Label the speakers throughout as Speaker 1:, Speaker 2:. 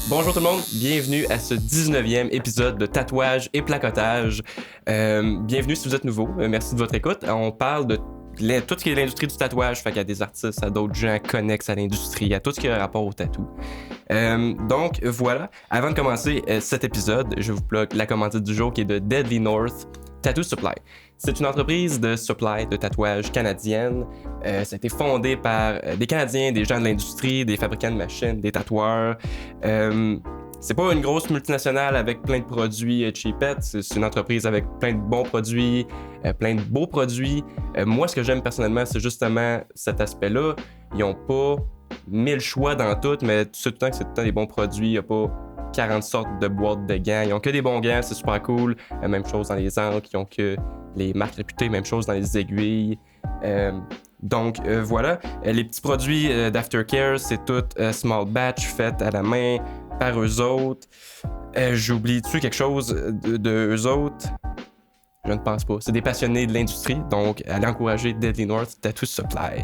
Speaker 1: Bonjour tout le monde, bienvenue à ce 19e épisode de Tatouage et Placotage. Bienvenue si vous êtes nouveau, merci de votre écoute. On parle de tout ce qui est l'industrie du tatouage, fait qu'il y a des artistes, à d'autres gens connexes à l'industrie, à tout ce qui a rapport au tatou. Donc voilà, avant de commencer cet épisode, je vous plug la commandite du jour qui est de Deadly North Tattoo Supply. C'est une entreprise de supply de tatouage canadienne. Ça a été fondé par des Canadiens, des gens de l'industrie, des fabricants de machines, des tatoueurs. C'est pas une grosse multinationale avec plein de produits cheapettes. C'est une entreprise avec plein de bons produits, plein de beaux produits. Moi, ce que j'aime personnellement, c'est justement cet aspect-là. Ils ont pas 1000 choix dans tout, mais tout le temps que c'est tout le temps des bons produits. Il n'y a pas 40 sortes de boîtes de gants. Ils ont que des bons gants, c'est super cool. Même chose dans les encres, ils ont que les marques réputées, même chose dans les aiguilles. Donc voilà, les petits produits d'aftercare, c'est tout small batch, fait à la main par eux autres. J'oublie-tu quelque chose de eux autres? Je ne pense pas. C'est des passionnés de l'industrie, donc allez encourager Deadly North Tattoo Supply.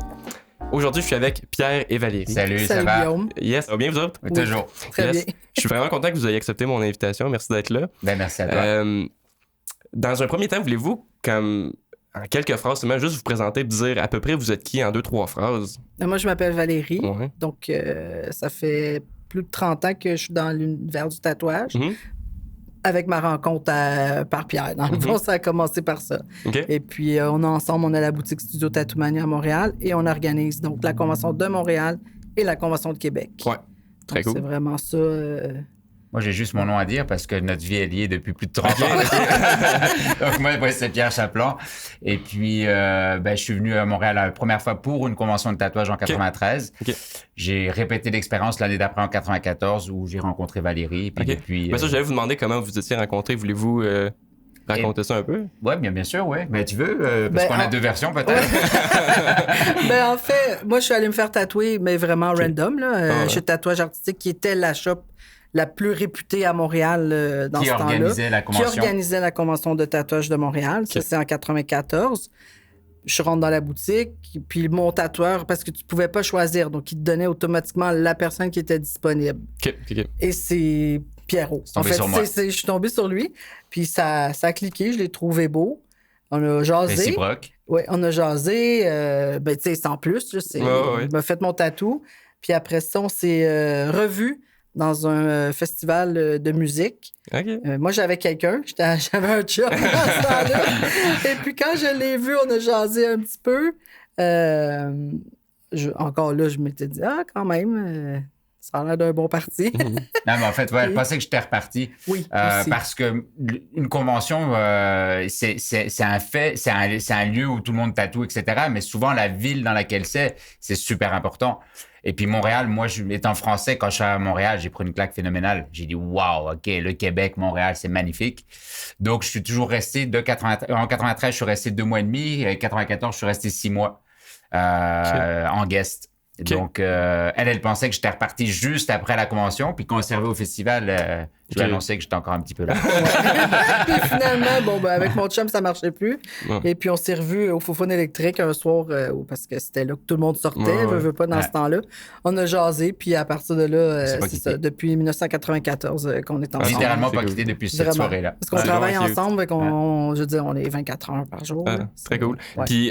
Speaker 1: Aujourd'hui, je suis avec Pierre et Valérie.
Speaker 2: Salut, ça va?
Speaker 3: Guillaume.
Speaker 1: Yes, ça va bien vous autres?
Speaker 2: Oui, toujours.
Speaker 3: Très bien.
Speaker 1: Je suis vraiment content que vous ayez accepté mon invitation. Merci d'être là.
Speaker 2: Ben, merci à toi.
Speaker 1: Dans un premier temps, voulez-vous, comme en quelques phrases, seulement juste vous présenter et dire à peu près vous êtes qui en 2-3 phrases?
Speaker 3: Moi, je m'appelle Valérie.
Speaker 1: Ouais.
Speaker 3: Donc, ça fait plus de 30 ans que je suis dans l'univers du tatouage.
Speaker 1: Mhm.
Speaker 3: Avec ma rencontre par Pierre. Dans le fond, ça a commencé par ça.
Speaker 1: OK.
Speaker 3: Et puis, on a la boutique Studio Tattoo Mania à Montréal et on organise donc la Convention de Montréal et la Convention de Québec.
Speaker 1: Ouais. Très
Speaker 3: Donc,
Speaker 1: cool.
Speaker 3: c'est vraiment ça.
Speaker 2: Moi, j'ai juste mon nom à dire parce que notre vie est liée depuis plus de 30 ans. Donc, moi, c'est Pierre Chaplin. Et puis, je suis venu à Montréal la première fois pour une convention de tatouage en 93.
Speaker 1: OK.
Speaker 2: J'ai répété l'expérience l'année d'après en 94 où j'ai rencontré Valérie. Puis
Speaker 1: OK.
Speaker 2: depuis,
Speaker 1: Ben ça, j'allais vous demander comment vous étiez rencontrés. Voulez-vous raconter ça un peu?
Speaker 2: Oui, bien sûr, oui. Mais tu veux? Parce qu'on a deux versions, peut-être.
Speaker 3: En fait, moi, je suis allée me faire tatouer, mais vraiment random, là,
Speaker 1: ouais.
Speaker 3: chez Tatouage Artistique, qui était la shop la plus réputée à Montréal dans
Speaker 2: Qui
Speaker 3: ce temps-là.
Speaker 2: organisait la convention.
Speaker 3: Qui organisait la convention de tatouage de Montréal. Ça, c'est en 94. Je rentre dans la boutique, puis mon tatoueur, parce que tu pouvais pas choisir, donc il te donnait automatiquement la personne qui était disponible.
Speaker 1: OK.
Speaker 3: Et c'est Pierrot.
Speaker 2: C'est tombé sur moi.
Speaker 3: Je suis tombée sur lui, puis ça a cliqué, je l'ai trouvé beau. On a jasé.
Speaker 2: Réciproque.
Speaker 3: Oui, on a jasé, tu sais, sans plus. Là,
Speaker 1: Ouais.
Speaker 3: Il m'a fait mon tatou. Puis après ça, on s'est revus dans un festival de musique.
Speaker 1: OK.
Speaker 3: Moi, j'avais quelqu'un. J'avais un chum dans ce temps-là. Et puis quand je l'ai vu, on a jasé un petit peu. Encore là, je m'étais dit, quand même, ça a l'air d'un bon parti.
Speaker 2: Non, mais en fait, ouais, je pensais que j'étais reparti.
Speaker 3: Oui, aussi.
Speaker 2: Parce que une convention, c'est un fait, c'est un lieu où tout le monde tatoue, etc. Mais souvent, la ville dans laquelle c'est super important. Et puis Montréal, moi, étant français, quand je suis à Montréal, j'ai pris une claque phénoménale. J'ai dit, waouh, OK, le Québec, Montréal, c'est magnifique. Donc, je suis toujours resté en 93, je suis resté 2 mois et demi. Et en 94, je suis resté 6 mois en guest.
Speaker 1: Okay.
Speaker 2: Donc, elle pensait que j'étais reparti juste après la convention. Puis quand on s'est arrivé au festival, je lui ai annoncé que j'étais encore un petit peu là.
Speaker 3: Puis finalement, avec mon chum, ça marchait plus.
Speaker 1: Ouais.
Speaker 3: Et puis on s'est revus au Fofone électrique un soir, parce que c'était là que tout le monde sortait, veut pas dans ce temps-là. On a jasé, puis à partir de là, c'est ça, depuis 1994 qu'on est ensemble.
Speaker 2: Littéralement pas quitté depuis cette soirée-là.
Speaker 3: Parce qu'on travaille ensemble, je veux dire, on est 24 heures par jour.
Speaker 1: Très cool.
Speaker 3: Ouais.
Speaker 1: Puis,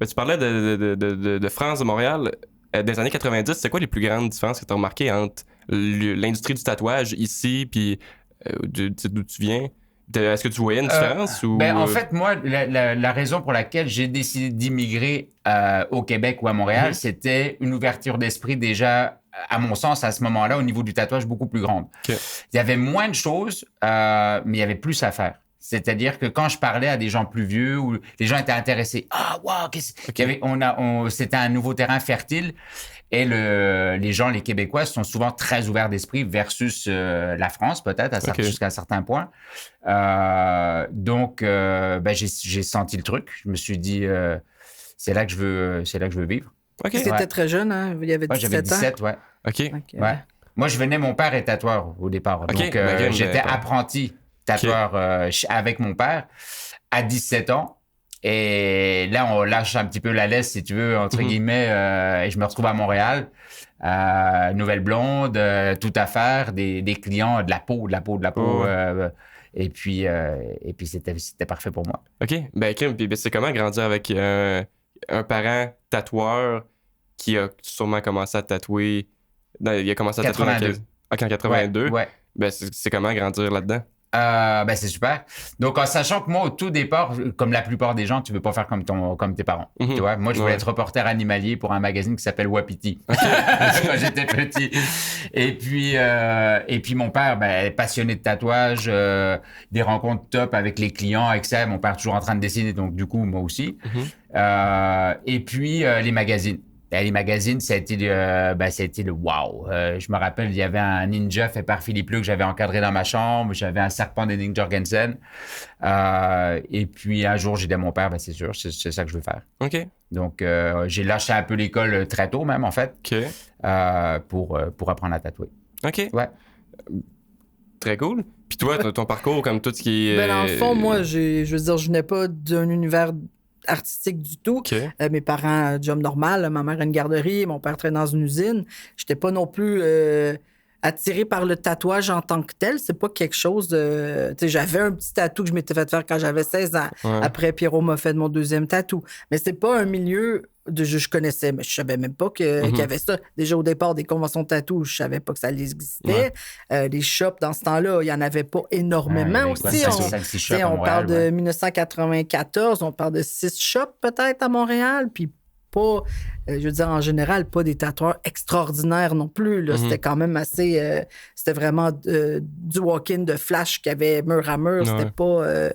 Speaker 1: tu parlais de France, de Montréal. Des années 90, c'est quoi les plus grandes différences que tu as remarquées entre l'industrie du tatouage ici puis d'où tu viens? Est-ce que tu voyais une différence?
Speaker 2: En fait, moi, la raison pour laquelle j'ai décidé d'immigrer au Québec ou à Montréal, c'était une ouverture d'esprit déjà, à mon sens, à ce moment-là, au niveau du tatouage, beaucoup plus grande.
Speaker 1: Okay.
Speaker 2: Il y avait moins de choses, mais il y avait plus à faire. C'est-à-dire que quand je parlais à des gens plus vieux ou les gens étaient intéressés, wow, c'était un nouveau terrain fertile. Et les gens, les Québécois, sont souvent très ouverts d'esprit versus la France, peut-être, jusqu'à un certain point. Donc, j'ai senti le truc. Je me suis dit, c'est là que je veux vivre.
Speaker 3: Okay. C'était très jeune, hein? Il y avait 17
Speaker 2: j'avais 17,
Speaker 3: ans.
Speaker 2: ouais.
Speaker 1: OK.
Speaker 2: Ouais. Moi, mon père est tatoueur au départ.
Speaker 1: Okay.
Speaker 2: Donc, j'étais apprenti tatoueur avec mon père à 17 ans. Et là, on lâche un petit peu la laisse, si tu veux, entre guillemets, et je me retrouve à Montréal. nouvelle blonde, tout à faire, des clients, de la peau. Et puis c'était parfait pour moi.
Speaker 1: OK. Ben, c'est comment grandir avec un parent tatoueur qui a sûrement commencé à tatouer... il a commencé à tatouer en 82.
Speaker 2: Ouais.
Speaker 1: Ben, c'est comment grandir là-dedans?
Speaker 2: C'est super. Donc, en sachant que moi, au tout départ, comme la plupart des gens, tu veux pas faire comme tes parents. Tu vois, moi, je voulais être reporter animalier pour un magazine qui s'appelle Wapiti. Quand j'étais petit. Et puis mon père, passionné de tatouage, des rencontres top avec les clients, avec ça. Mon père toujours en train de dessiner, donc du coup, moi aussi. Et puis, les magazines. Les magazines, ça a été le wow. Je me rappelle, il y avait un ninja fait par Philippe Leu que j'avais encadré dans ma chambre. J'avais un serpent d'Henning Jorgensen. Et puis, un jour, j'ai dit à mon père, c'est sûr, c'est ça que je veux faire.
Speaker 1: OK.
Speaker 2: Donc, j'ai lâché un peu l'école très tôt même, en fait, pour apprendre à tatouer.
Speaker 1: OK.
Speaker 2: Ouais.
Speaker 1: Très cool. Puis toi, ton parcours, comme tout ce qui est...
Speaker 3: Dans le fond, moi, je n'ai pas d'un univers artistique du tout.
Speaker 1: Okay.
Speaker 3: Mes parents, job normal, ma mère a une garderie, mon père travaille dans une usine. Je n'étais pas non plus attiré par le tatouage en tant que tel. C'est pas quelque chose de... J'avais un petit tatou que je m'étais fait faire quand j'avais 16 ans. Ouais. Après, Pierrot m'a fait mon deuxième tatou. Mais c'est pas un milieu... Je connaissais, mais je savais même pas qu'il y avait ça. Déjà, au départ, des conventions de tatou, je savais pas que ça existait. Ouais. Les shops, dans ce temps-là, il y en avait pas énormément aussi. On parle de 1994, on parle de 6 shops peut-être à Montréal, puis pas, je veux dire, en général, pas des tatoueurs extraordinaires non plus. Là. C'était quand même assez... c'était vraiment du walk-in de flash qu'il y avait mur à mur. C'était pas...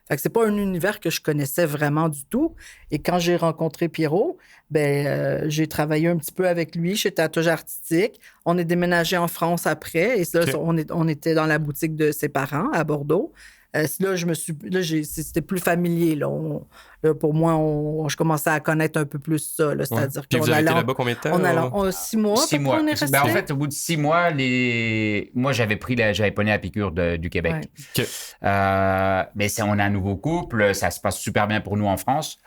Speaker 3: Fait que c'est pas un univers que je connaissais vraiment du tout. Et quand j'ai rencontré Pierrot, j'ai travaillé un petit peu avec lui chez Tatouage Artistique. On est déménagé en France après. Et là, on était dans la boutique de ses parents à Bordeaux. Là, c'était plus familier. Là. Pour moi, je commençais à connaître un peu plus ça. Là, c'est-à-dire
Speaker 1: que vous avez été là-bas combien de temps?
Speaker 3: 6 mois.
Speaker 2: 6 mois.
Speaker 3: On est resté.
Speaker 2: En fait, au bout de 6 mois, moi, j'avais pogné la piqûre du Québec.
Speaker 1: Ouais. Okay.
Speaker 2: Mais on a un nouveau couple. Ça se passe super bien pour nous en France.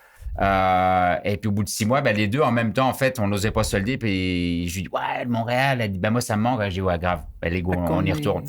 Speaker 2: Et puis au bout de 6 mois, les deux en même temps, en fait, on n'osait pas se le dire. Puis je lui dis, ouais, Montréal. Elle dit, moi, ça me manque. Je dis, ouais, grave. Les gars, on y retourne.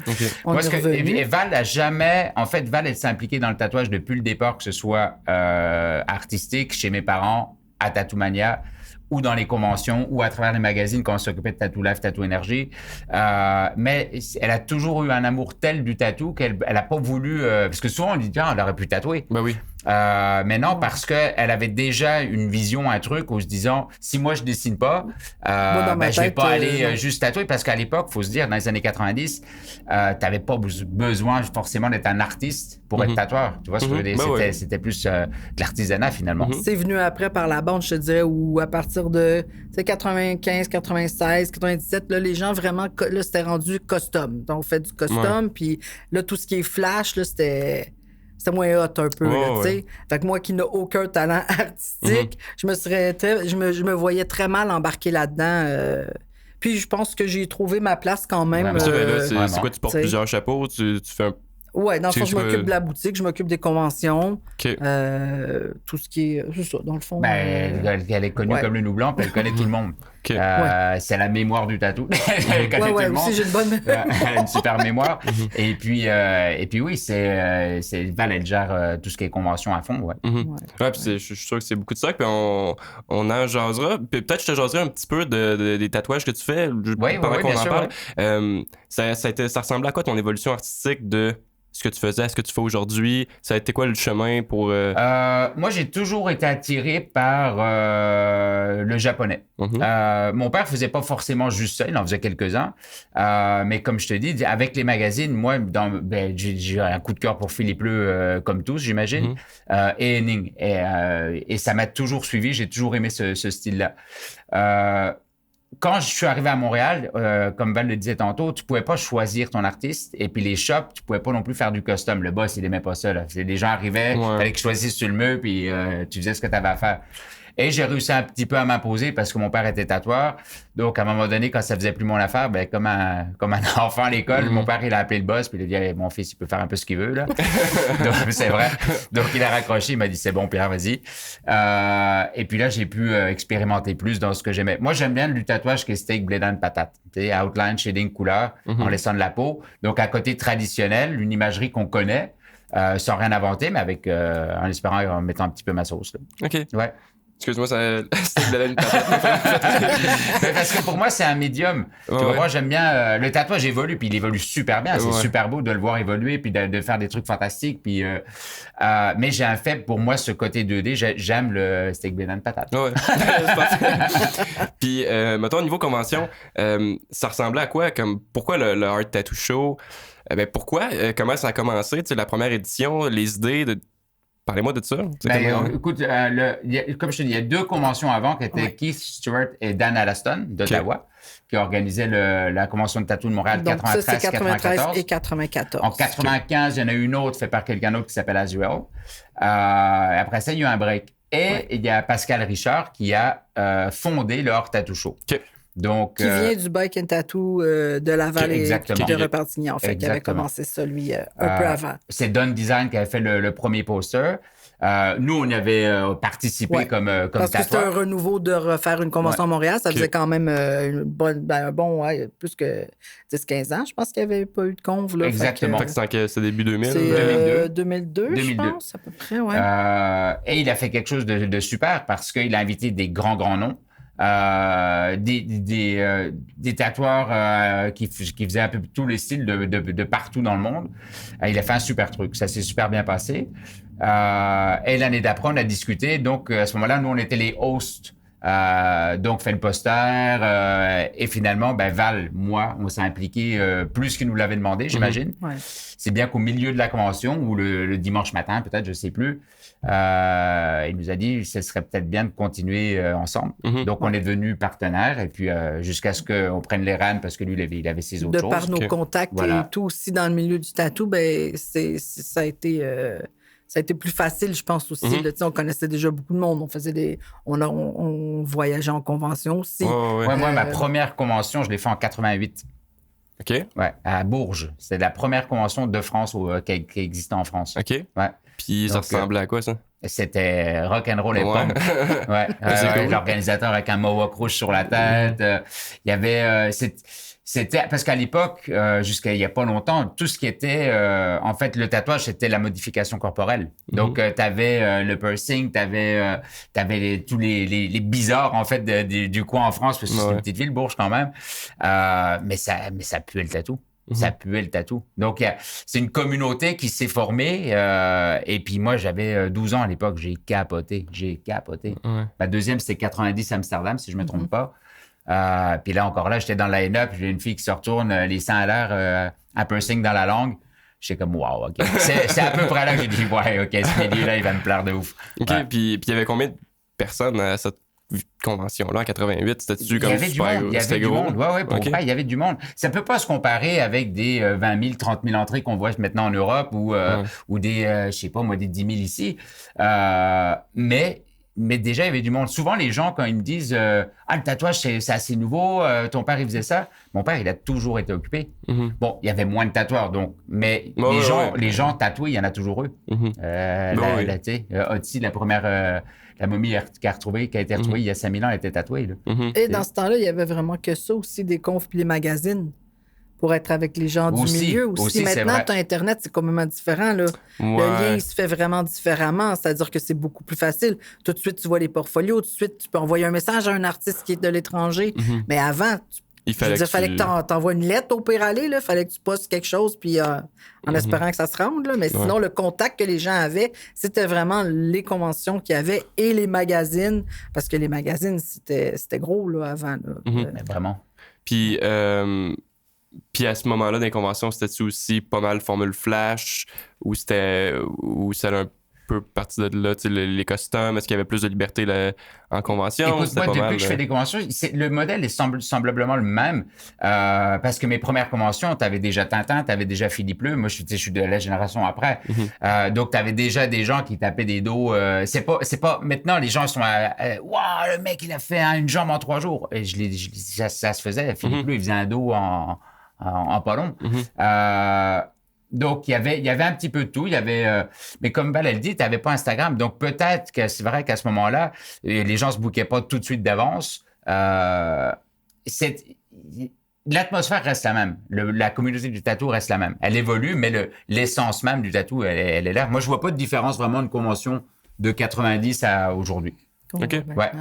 Speaker 2: Okay. Et Val a jamais. En fait, Val, elle s'est impliquée dans le tatouage depuis le départ, que ce soit artistique, chez mes parents, à Tattoo Mania, ou dans les conventions, ou à travers les magazines quand on s'occupait de Tattoo Life, Tattoo Énergie. Mais elle a toujours eu un amour tel du tatou qu'elle n'a pas voulu... parce que souvent, on dit, tiens, elle aurait pu tatouer.
Speaker 1: Ben oui.
Speaker 2: Mais non, parce qu'elle avait déjà une vision, un truc, où se disant, si moi je dessine pas, je vais pas aller juste tatouer, parce qu'à l'époque, il faut se dire, dans les années 90, t'avais pas besoin forcément d'être un artiste pour être tatoueur. Tu vois ce que je veux dire? C'était plus de l'artisanat, finalement.
Speaker 3: C'est venu après par la bande, je te dirais, où à partir de 95, 96, 97, là, les gens vraiment, là, c'était rendu custom. Donc, on fait du custom, puis là, tout ce qui est flash, là, c'était moins hot un peu, tu sais. Fait que moi qui n'ai aucun talent artistique, je me voyais très mal embarquer là-dedans. Puis je pense que j'ai trouvé ma place quand même.
Speaker 1: C'est quoi, tu portes plusieurs chapeaux, tu fais un...
Speaker 3: Ouais, dans le fond, je m'occupe de la boutique, je m'occupe des conventions.
Speaker 1: Okay.
Speaker 3: Tout ce qui est... C'est ça, dans le fond.
Speaker 2: Elle est connue comme le nou blanc, puis elle connaît tout le monde.
Speaker 1: Okay.
Speaker 2: C'est la mémoire du tatou. Elle connaît tout le monde.
Speaker 3: Aussi, j'ai une bonne...
Speaker 2: Elle a une super mémoire. Et puis oui, Val, elle gère tout ce qui est convention à fond,
Speaker 1: puis je suis sûr que c'est beaucoup de ça, puis on en jasera. Puis peut-être que je te jaserai un petit peu des tatouages que tu fais pendant qu'on en parle. Ça ressemblait à quoi ton évolution artistique de ce que tu faisais, ce que tu fais aujourd'hui? Ça a été quoi le chemin pour...
Speaker 2: Moi, j'ai toujours été attiré par le japonais. Mon père faisait pas forcément juste ça, il en faisait quelques-uns. Mais comme je te dis, avec les magazines, moi, j'ai un coup de cœur pour Philippe Leu, comme tous, j'imagine, et Henning. Et ça m'a toujours suivi, j'ai toujours aimé ce style-là. Quand je suis arrivé à Montréal, comme Val le disait tantôt, tu pouvais pas choisir ton artiste. Et puis les shops, tu pouvais pas non plus faire du custom. Le boss, il aimait pas ça. Là. Les gens arrivaient, il fallait qu'ils choisissent sur le mur, puis tu faisais ce que tu avais à faire. Et j'ai réussi un petit peu à m'imposer parce que mon père était tatoueur. Donc, à un moment donné, quand ça faisait plus mon affaire, ben, comme un enfant à l'école, mon père, il a appelé le boss, puis il a dit, hey, mon fils, il peut faire un peu ce qu'il veut, là. Donc, c'est vrai. Donc, il a raccroché, il m'a dit, c'est bon, Pierre, vas-y. Et puis là, j'ai pu expérimenter plus dans ce que j'aimais. Moi, j'aime bien du tatouage qui est steak, blé d'âne, patate. Tu sais, outline, shading, couleur, en laissant de la peau. Donc, à côté traditionnel, une imagerie qu'on connaît, sans rien inventer, mais avec, en espérant, en mettant un petit peu ma sauce, là.
Speaker 1: OK.
Speaker 2: Ouais.
Speaker 1: Excuse-moi, c'était de la patate.
Speaker 2: Parce que pour moi, c'est un médium. Tu vois, moi, j'aime bien... le tatouage évolue, puis il évolue super bien. C'est super beau de le voir évoluer, puis de faire des trucs fantastiques. Puis, mais j'ai un fait, pour moi, ce côté 2D. J'aime le steak banane patate.
Speaker 1: Ouais, c'est parfait. Puis, mettons, au niveau convention, ça ressemblait à quoi? Comme, pourquoi le Art Tattoo Show? Ben, pourquoi? Comment ça a commencé? Tu sais, la première édition, les idées de... Parlez-moi de ça.
Speaker 2: Écoute, comme je te dis, il y a 2 conventions avant qui étaient Keith Stewart et Dan Allaston d'Ottawa, qui organisaient la convention de tatou de Montréal 93
Speaker 3: et 94.
Speaker 2: En 95, il y en a une autre faite par quelqu'un d'autre qui s'appelle Azuel. Après ça, il y a eu un break. Et il y a Pascal Richard qui a fondé le Art Tattoo Show.
Speaker 1: Okay.
Speaker 2: Donc,
Speaker 3: qui vient du Bike and Tattoo de Laval et de Repentigny, en fait, qui avait commencé ça, lui, un peu avant.
Speaker 2: C'est Don Design qui avait fait le premier poster. Nous, on avait participé comme
Speaker 3: parce que c'était un renouveau de refaire une convention à Montréal. Ça faisait quand même plus que 10-15 ans. Je pense qu'il n'y avait pas eu de conv. Là,
Speaker 2: exactement.
Speaker 1: C'est début 2000.
Speaker 3: C'est 2002, je pense, à peu près. Ouais.
Speaker 2: Et il a fait quelque chose de super parce qu'il a invité des grands noms. Des tatoueurs qui faisaient un peu tous les styles de partout dans le monde. Il a fait un super truc. Ça s'est super bien passé. Et l'année d'après, on a discuté. Donc, à ce moment-là, nous, on était les hosts. Donc, fait le poster. Et finalement, Val, moi, on s'est impliqué plus qu'il nous l'avait demandé, j'imagine.
Speaker 3: Ouais.
Speaker 2: C'est bien qu'au milieu de la convention, ou le dimanche matin, peut-être, je ne sais plus, il nous a dit ce serait peut-être bien de continuer ensemble. Donc, on est devenus partenaires et puis jusqu'à ce qu'on prenne les rênes parce que lui, il avait ses autres choses.
Speaker 3: De par nos contacts et tout aussi dans le milieu du tatou, ça a été plus facile, je pense aussi. Là, on connaissait déjà beaucoup de monde. On voyageait en convention aussi.
Speaker 2: Moi, ma première convention, je l'ai fait en 88.
Speaker 1: OK.
Speaker 2: Ouais, à Bourges. C'est la première convention de France qui existait en France.
Speaker 1: OK.
Speaker 2: Ouais.
Speaker 1: Puis ça ressemblait à quoi, ça?
Speaker 2: C'était rock'n'roll et punk. Cool. L'organisateur avec un mohawk rouge sur la tête. Il y avait... C'était parce qu'à l'époque, jusqu'à il y a pas longtemps, tout ce qui était en fait le tatouage, c'était la modification corporelle. Donc tu avais le piercing, tu avais tous les bizarres en fait du coin en France parce que c'est une petite ville, Bourges quand même. Mais ça puait le tatou. Ça puait le tatou. Donc, c'est une communauté qui s'est formée. Et puis moi, j'avais 12 ans à l'époque. J'ai capoté. Ma deuxième, c'était 90 Amsterdam, si je ne me trompe pas. Puis là, encore là, j'étais dans le line-up. J'ai une fille qui se retourne, les seins à l'air, un piercing dans la langue. J'étais comme, wow, OK. C'est à peu près là que j'ai dit, ouais, OK, ce milieu-là, il va me plaire de ouf.
Speaker 1: OK, puis il y avait combien de personnes à cette convention-là en 88? C'était-tu comme super gros?
Speaker 2: Il y avait du monde. Ouais, pour vrai, il y avait du monde. Ça ne peut pas se comparer avec des 20 000, 30 000 entrées qu'on voit maintenant en Europe ou des, je sais pas moi, des 10 000 ici. Mais déjà, il y avait du monde. Souvent, les gens, quand ils me disent le tatouage, c'est assez nouveau, ton père, il faisait ça. Mon père, il a toujours été occupé. Bon, il y avait moins de tatoueurs, donc, mais les gens tatoués, il y en a toujours eu. Otzi, la première... la momie qui a été retrouvée il y a 5000 ans, elle était tatouée. Là.
Speaker 3: Et dans ce temps-là, il y avait vraiment que ça aussi, des confs puis les magazines pour être avec les gens du milieu. Aussi maintenant, tu as Internet, c'est complètement différent. Là. Le lien, il se fait vraiment différemment. C'est-à-dire que c'est beaucoup plus facile. Tout de suite, tu vois les portfolios. Tout de suite, tu peux envoyer un message à un artiste qui est de l'étranger. Mais avant, il fallait que tu envoies une lettre au pire aller. Il fallait que tu postes quelque chose puis, en espérant que ça se rende. Là. Mais sinon, le contact que les gens avaient, c'était vraiment les conventions qu'il y avait et les magazines. Parce que les magazines, c'était gros là, avant. Là.
Speaker 2: Mais vraiment.
Speaker 1: Puis à ce moment-là, dans les conventions, c'était-tu aussi pas mal formule flash ou ça a peu parti de là? Les costumes, est-ce qu'il y avait plus de liberté là, en convention?
Speaker 2: Écoute, moi, depuis que je fais des conventions, le modèle est semblablement le même. Parce que mes premières conventions, tu avais déjà Tintin, tu avais déjà Philippe Leu. Moi, je suis de la génération après. Donc, tu avais déjà des gens qui tapaient des dos. C'est pas. Maintenant, les gens sont waouh, le mec, il a fait une jambe en 3 jours. Et ça se faisait. Philippe Leu, il faisait un dos en pas long. Donc, il y avait un petit peu de tout. Il y avait, mais comme Val, elle dit, tu n'avais pas Instagram. Donc, peut-être que c'est vrai qu'à ce moment-là, les gens ne se bookaient pas tout de suite d'avance. L'atmosphère reste la même. La communauté du tatou reste la même. Elle évolue, mais l'essence même du tatou, elle est là. Moi, je vois pas de différence vraiment de convention de 90 à aujourd'hui.
Speaker 1: OK.
Speaker 2: Ouais.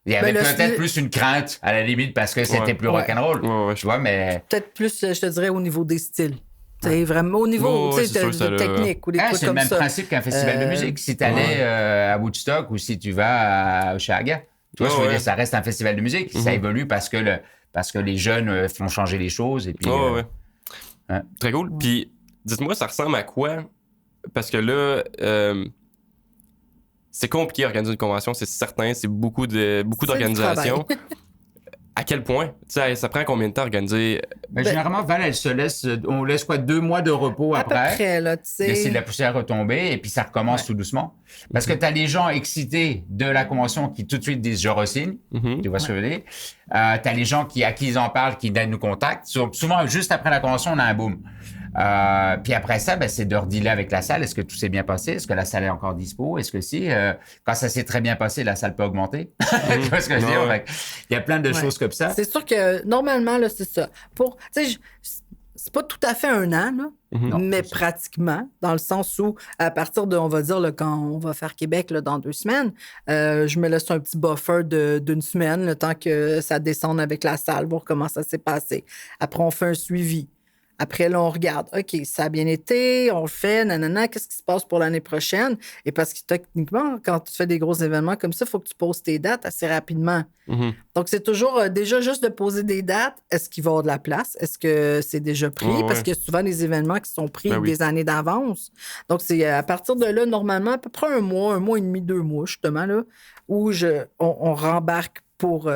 Speaker 2: Il y avait peut-être plus une crainte, à la limite, parce que c'était plus rock'n'roll. Tu vois, mais...
Speaker 3: Peut-être plus, je te dirais, au niveau des styles. C'est vraiment au niveau de technique ou des trucs comme ça.
Speaker 2: C'est le même principe qu'un festival de musique. Si tu allais à Woodstock ou si tu vas à Osheaga, tu vois, je veux dire, ça reste un festival de musique. Ça évolue parce que les jeunes font changer les choses. Et puis,
Speaker 1: Très cool. Puis, dites-moi, ça ressemble à quoi? Parce que là, c'est compliqué d'organiser une convention, c'est certain. C'est beaucoup d'organisations. À quel point? Ça prend combien de temps à organiser?
Speaker 2: Généralement, Val, on laisse 2 mois de repos après.
Speaker 3: À peu près, là, tu sais.
Speaker 2: Laisser de la poussière retomber et puis ça recommence tout doucement. Parce que tu as les gens excités de la convention qui tout de suite disent « je re-signe ». Tu vois ce que je veux dire? Tu as les gens à qui ils en parlent, qui nous contactent. Souvent, juste après la convention, on a un boom. Puis après ça, c'est de redealer avec la salle. Est-ce que tout s'est bien passé? Est-ce que la salle est encore dispo? Est-ce que si? Quand ça s'est très bien passé, la salle peut augmenter. Tu vois ce que je veux dire? Il y a plein de choses comme ça.
Speaker 3: C'est sûr que normalement, là, c'est ça. C'est pas tout à fait un an, là, mais pratiquement, dans le sens où, à partir de, on va dire, là, quand on va faire Québec là, dans 2 semaines, je me laisse un petit buffer d'une semaine, le temps que ça descende avec la salle, voir comment ça s'est passé. Après, on fait un suivi. Après, là, on regarde, OK, ça a bien été, on le fait, nanana, qu'est-ce qui se passe pour l'année prochaine? Et parce que techniquement, quand tu fais des gros événements comme ça, il faut que tu poses tes dates assez rapidement. Donc, c'est toujours déjà juste de poser des dates. Est-ce qu'il va y avoir de la place? Est-ce que c'est déjà pris? Parce qu'il y a souvent des événements qui sont pris des années d'avance. Donc, c'est à partir de là, normalement, à peu près un mois et demi, 2 mois, justement, là, où on rembarque pour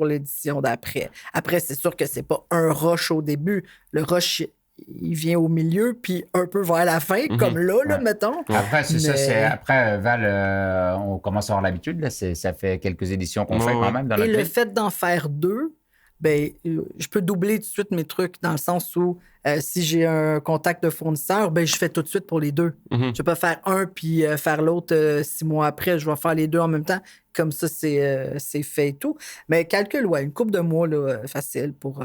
Speaker 3: l'édition d'après. Après, c'est sûr que c'est pas un rush au début. Le rush, il vient au milieu, puis un peu vers la fin, comme là, mettons.
Speaker 2: Après, c'est ça. Après, Val, on commence à avoir l'habitude. Là, ça fait quelques éditions qu'on fait quand même dans
Speaker 3: Et le fait d'en faire 2, je peux doubler tout de suite mes trucs dans le sens où si j'ai un contact de fournisseur, je fais tout de suite pour les 2. Je peux pas faire un puis faire l'autre 6 mois après. Je vais faire les 2 en même temps. Comme ça, c'est fait et tout. Mais calcule, une couple de mois là, facile pour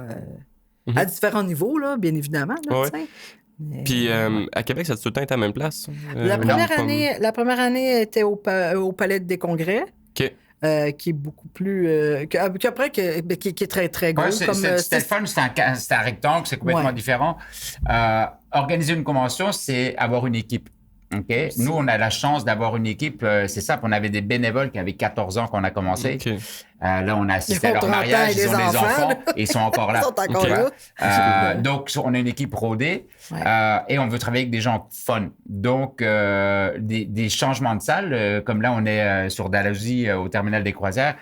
Speaker 3: à différents niveaux, là, bien évidemment. Là,
Speaker 1: Puis à Québec, ça a tout le temps été à la même place?
Speaker 3: La première année était au Palais des Congrès.
Speaker 1: OK.
Speaker 3: Qui est beaucoup plus... qui est très, très gros.
Speaker 2: C'était le fun, c'était un rectangle, c'est complètement différent. Organiser une convention, c'est avoir une équipe. Okay? Nous, on a la chance d'avoir une équipe. C'est ça, on avait des bénévoles qui avaient 14 ans qu'on a commencé.
Speaker 1: Okay.
Speaker 2: Là, on a assisté à leur mariage, ils ont des enfants et ils sont encore là.
Speaker 3: Ils sont encore là.
Speaker 2: Donc, on a une équipe rodée et on veut travailler avec des gens fun. Donc, des changements de salle, comme là, on est sur Dalhousie au terminal des croisières.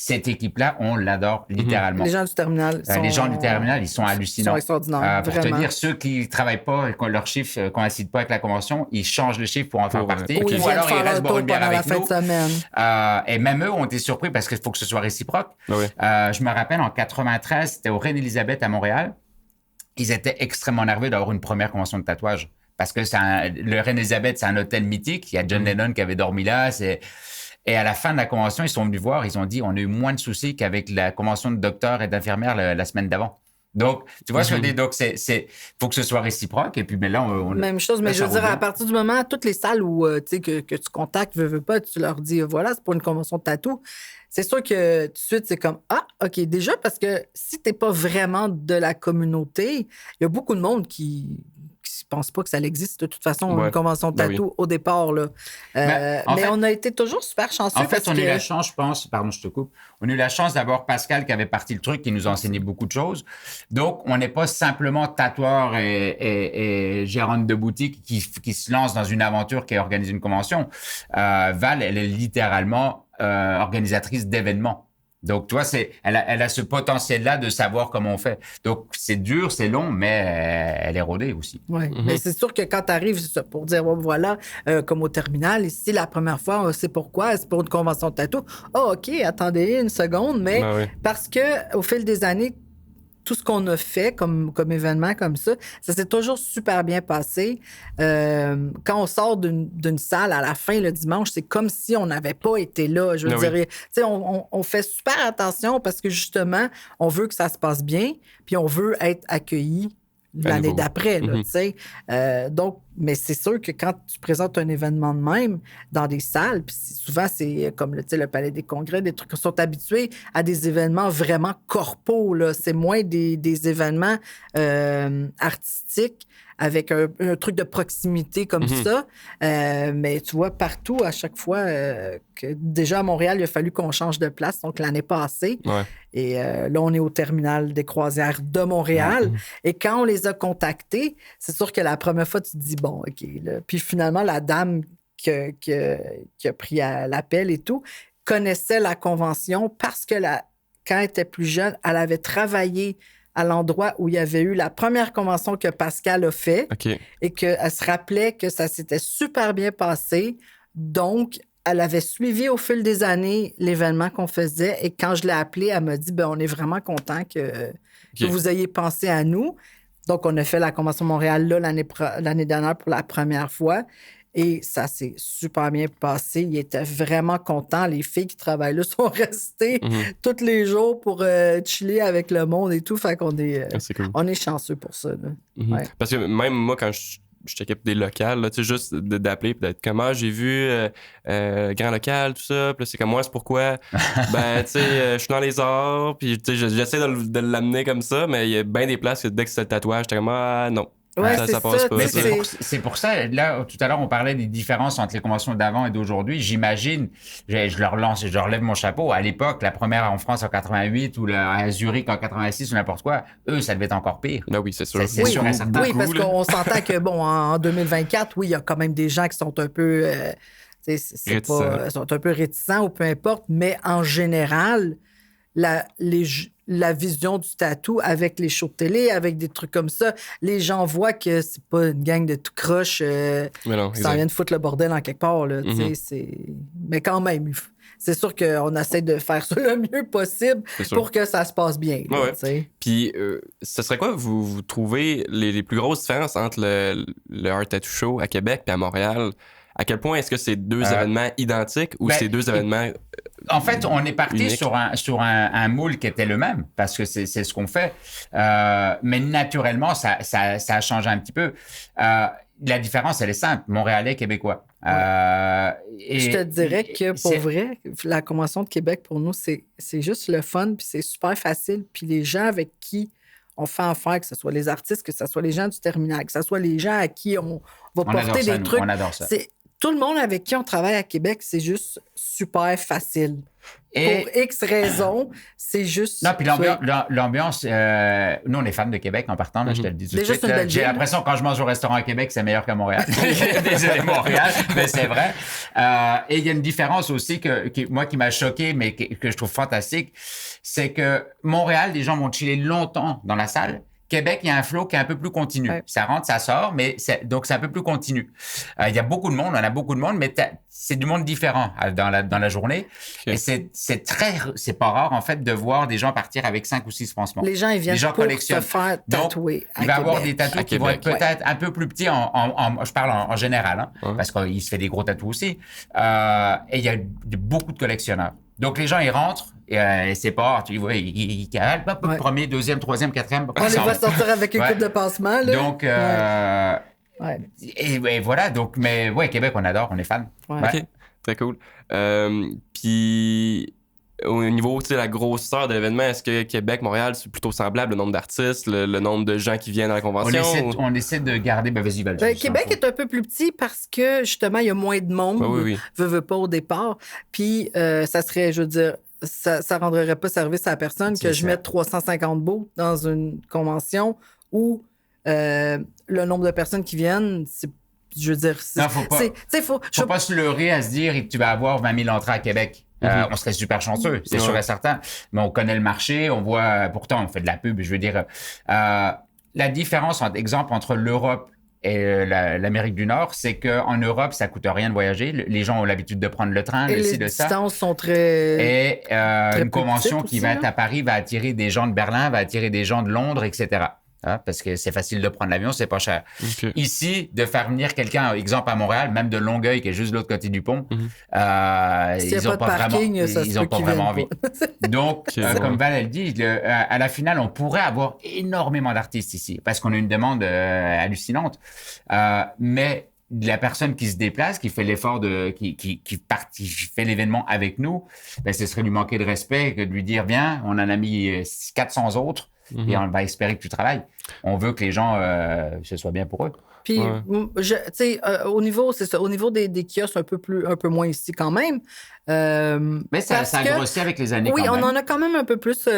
Speaker 2: Cette équipe-là, on l'adore littéralement.
Speaker 3: Les gens du terminal
Speaker 2: ils sont hallucinants.
Speaker 3: Ils sont extraordinaires,
Speaker 2: pour te dire, ceux qui ne travaillent pas et que leur chiffre ne coïncide pas avec la convention, ils changent le chiffre pour en faire partie.
Speaker 3: Ou alors ils restent boire une bière avec nous.
Speaker 2: Et même eux ont été surpris parce qu'il faut que ce soit réciproque. Je me rappelle, en 93, c'était au Reine-Élisabeth à Montréal. Ils étaient extrêmement nerveux d'avoir une première convention de tatouage. Parce que le Reine-Élisabeth, c'est un hôtel mythique. Il y a John Lennon qui avait dormi là. Et à la fin de la convention, ils sont venus voir, ils ont dit on a eu moins de soucis qu'avec la convention de docteurs et d'infirmières la semaine d'avant. Donc, tu vois ce que je veux dire? Donc, faut que ce soit réciproque. Et puis, mais là,
Speaker 3: même chose, mais je veux dire, à partir du moment, toutes les salles où que tu contactes, veux pas, tu leur dis voilà, c'est pour une convention de tatou. C'est sûr que tout de suite, c'est comme ah, OK, déjà, parce que si t'es pas vraiment de la communauté, il y a beaucoup de monde qui je pense pas que ça existe de toute façon,
Speaker 1: Ouais.
Speaker 3: une convention de
Speaker 1: Ben
Speaker 3: tatou au départ. Là.
Speaker 2: En
Speaker 3: mais
Speaker 2: fait-
Speaker 3: on a été toujours super chanceux.
Speaker 2: En fait,
Speaker 3: parce
Speaker 2: on a eu
Speaker 3: que-
Speaker 2: la chance, je pense, pardon, je te coupe, on a eu la chance d'avoir Pascal qui avait parti le truc, qui nous a enseigné beaucoup de choses. Donc, on n'est pas simplement tatoueur et gérante de boutique qui se lance dans une aventure qui organise une convention. Val, elle est littéralement organisatrice d'événements. Donc, toi, elle a ce potentiel-là de savoir comment on fait. Donc, c'est dur, c'est long, mais elle est rodée aussi.
Speaker 3: Oui,
Speaker 1: Mhm.
Speaker 3: mais c'est sûr que quand tu arrives pour dire, voilà, comme au terminal, ici, la première fois, on sait pourquoi, c'est pour une convention de tatou. Oh, OK, attendez une seconde, mais
Speaker 1: Ben oui.
Speaker 3: parce que au fil des années, tout ce qu'on a fait comme événement comme ça s'est toujours super bien passé. Quand on sort d'une salle à la fin le dimanche, c'est comme si on n'avait pas été là. Je veux
Speaker 1: Ah
Speaker 3: dire, tu sais, on fait super attention parce que justement, on veut que ça se passe bien, puis on veut être accueilli l'année
Speaker 1: nouveau.
Speaker 3: d'après, là,
Speaker 1: Mhm.
Speaker 3: tu sais. Donc, mais c'est sûr que quand tu présentes un événement de même dans des salles, puis souvent c'est comme tu sais, le Palais des Congrès, des trucs qui sont habitués à des événements vraiment corpaux, là. C'est moins des événements artistiques avec un truc de proximité comme
Speaker 1: Mhm.
Speaker 3: ça. Mais tu vois, partout, à chaque fois, que déjà à Montréal, il a fallu qu'on change de place, donc l'année passée.
Speaker 1: Ouais.
Speaker 3: Et là, on est au terminal des croisières de Montréal. Et quand on les a contactés, c'est sûr que la première fois, tu te dis, bon, OK. Là. Puis finalement, la dame qui a pris l'appel et tout connaissait la convention parce que quand elle était plus jeune, elle avait travaillé à l'endroit où il y avait eu la première convention que Pascal a fait
Speaker 1: OK.
Speaker 3: et qu'elle se rappelait que ça s'était super bien passé. Donc, elle avait suivi au fil des années l'événement qu'on faisait et quand je l'ai appelée, elle m'a dit, on est vraiment content que vous ayez pensé à nous. Donc, on a fait la Convention Montréal là, l'année dernière pour la première fois et ça s'est super bien passé. Ils étaient vraiment contents. Les filles qui travaillent là sont restées tous les jours pour chiller avec le monde et tout. Fait qu'on est,
Speaker 1: Ah, c'est cool.
Speaker 3: on est chanceux pour ça. Là.
Speaker 1: Mhm.
Speaker 3: Ouais.
Speaker 1: Parce que même moi, quand je t'occupe des locales, là, tu sais, juste d'appeler et d'être comme, j'ai vu grand local, tout ça. Puis là, c'est comme, moi, c'est pourquoi. Ben, tu sais, je suis dans les arts, puis tu sais, j'essaie de l'amener comme ça, mais il y a bien des places que dès que c'est le tatouage, j'étais comme, non.
Speaker 3: Ouais,
Speaker 1: ça
Speaker 3: c'est
Speaker 1: passe
Speaker 3: ça,
Speaker 1: pas.
Speaker 2: Mais
Speaker 3: tu sais,
Speaker 2: c'est pour ça, là, tout à l'heure, on parlait des différences entre les conventions d'avant et d'aujourd'hui. J'imagine, je leur lève mon chapeau. À l'époque, la première en France en 88 ou à Zurich en 86 ou n'importe quoi, eux, ça devait être encore pire.
Speaker 1: Ben oui, c'est sûr.
Speaker 2: C'est sûr et certain.
Speaker 3: Oui, parce qu'on s'entend que, en 2024, oui, il y a quand même des gens qui sont un peu, sont un peu réticents ou peu importe, mais en général, la vision du tatou avec les shows de télé, avec des trucs comme ça, les gens voient que c'est pas une gang de tout croche
Speaker 1: Mais non,
Speaker 3: qui s'en viennent foutre le bordel en quelque part. Là, mais quand même, c'est sûr qu'on essaie de faire ça le mieux possible pour que ça se passe bien. Là,
Speaker 1: ouais. Puis, ce serait quoi, vous trouvez, les plus grosses différences entre le Art Tattoo Show à Québec et à Montréal? À quel point est-ce que c'est deux événements identiques ou c'est deux événements
Speaker 2: en fait, on est parti
Speaker 1: uniques?
Speaker 2: sur un moule qui était le même parce que c'est ce qu'on fait. Mais naturellement, ça a changé un petit peu. La différence, elle est simple. Montréalais, Québécois.
Speaker 3: Je te dirais que pour vrai, la Convention de Québec, pour nous, c'est juste le fun puis c'est super facile. Puis les gens avec qui on fait affaire, que ce soit les artistes, que ce soit les gens du terminal, que ce soit les gens à qui on va porter des trucs.
Speaker 2: On adore ça.
Speaker 3: Tout le monde avec qui on travaille à Québec, c'est juste super facile.
Speaker 2: Et
Speaker 3: pour X raisons, c'est juste...
Speaker 2: Non, puis l'ambiance, nous, on est fans de Québec en partant, là, je te le dis tout de suite. J'ai l'impression, quand je mange au restaurant à Québec, c'est meilleur qu'à Montréal. Désolé, Montréal, mais c'est vrai. Et il y a une différence aussi moi, qui m'a choqué, mais que je trouve fantastique, c'est que Montréal, les gens vont chiller longtemps dans la salle. Québec, il y a un flow qui est un peu plus continu. Ouais. Ça rentre, ça sort, mais donc c'est un peu plus continu. Il y a beaucoup de monde, on a beaucoup de monde, mais c'est du monde différent dans la journée. Okay. Et c'est pas rare, en fait, de voir des gens partir avec 5 ou 6 pansements.
Speaker 3: Les gens, ils viennent pour se faire tatouer.
Speaker 2: Donc, il va y avoir des tatous qui vont être peut-être un peu plus petits, je parle en général, parce qu'il se fait des gros tatous aussi. Et il y a beaucoup de collectionneurs. Donc, les gens, ils rentrent, et c'est pas, tu vois, ils calent, premier, deuxième, troisième, quatrième.
Speaker 3: On les va sortir avec une coupe de pansement, là.
Speaker 2: Donc, et voilà, donc, mais ouais, Québec, on adore, on est fan.
Speaker 1: OK, très cool. Puis, au niveau, tu sais, la grosseur de l'événement, est-ce que Québec, Montréal, c'est plutôt semblable, le nombre d'artistes, le nombre de gens qui viennent à la convention?
Speaker 2: On essaie de garder... vas-y, Val.
Speaker 3: Québec est un peu plus petit parce que, justement, il y a moins de monde.
Speaker 1: Oui.
Speaker 3: Veut pas au départ. Puis, ça serait, je veux dire, ça rendrait pas service à la personne que je mette 350 booths dans une convention où le nombre de personnes qui viennent, je veux dire...
Speaker 2: Non, faut pas se leurrer à se dire que tu vas avoir 20 000 entrées à Québec. On serait super chanceux, c'est sûr et certain. Mais on connaît le marché, on voit... Pourtant, on fait de la pub, je veux dire... la différence, exemple, entre l'Europe et l'Amérique du Nord, c'est qu'en Europe, ça coûte rien de voyager. Les gens ont l'habitude de prendre le train,
Speaker 3: les distances sont très...
Speaker 2: Et une convention qui va être à Paris va attirer des gens de Berlin, va attirer des gens de Londres, etc. Parce que c'est facile de prendre l'avion, c'est pas cher.
Speaker 1: Okay.
Speaker 2: Ici, de faire venir quelqu'un, exemple à Montréal, même de Longueuil, qui est juste de l'autre côté du pont, ils n'ont pas vraiment envie. Donc, comme Val, elle dit, à la finale, on pourrait avoir énormément d'artistes ici, parce qu'on a une demande hallucinante. Mais la personne qui se déplace, qui fait l'effort qui fait l'événement avec nous, ben, ce serait lui manquer de respect que de lui dire, viens, on en a mis 400 autres. Et on va espérer que tu travailles. On veut que les gens, ce soit bien pour eux.
Speaker 3: Puis, tu sais, au niveau des kiosques, un peu moins ici quand même.
Speaker 2: Mais ça a grossi avec les années.
Speaker 3: Oui,
Speaker 2: quand même.
Speaker 3: On en a quand même un peu plus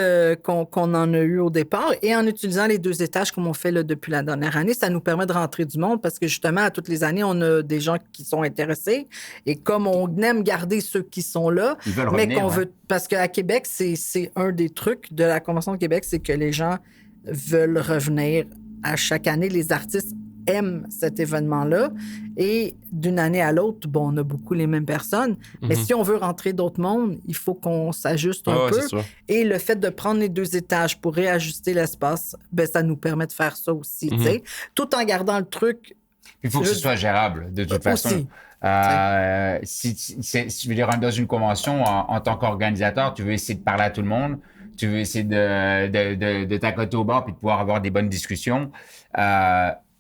Speaker 3: qu'on en a eu au départ. Et en utilisant les 2 étages comme on fait là, depuis la dernière année, ça nous permet de rentrer du monde parce que justement, à toutes les années, on a des gens qui sont intéressés. Et comme on aime garder ceux qui sont là,
Speaker 2: ils veulent revenir,
Speaker 3: veut. Parce qu'à Québec, c'est un des trucs de la Convention de Québec, c'est que les gens veulent revenir à chaque année. Les artistes aiment cet événement-là. Et d'une année à l'autre, on a beaucoup les mêmes personnes. Mais si on veut rentrer d'autres mondes, il faut qu'on s'ajuste un peu. Et le fait de prendre les 2 étages pour réajuster l'espace, ben, ça nous permet de faire ça aussi, tout en gardant le truc.
Speaker 2: Il faut que ce soit gérable, de toute façon. Je veux dire, dans une convention, en tant qu'organisateur, tu veux essayer de parler à tout le monde. Tu veux essayer de t'accoter au bord puis de pouvoir avoir des bonnes discussions.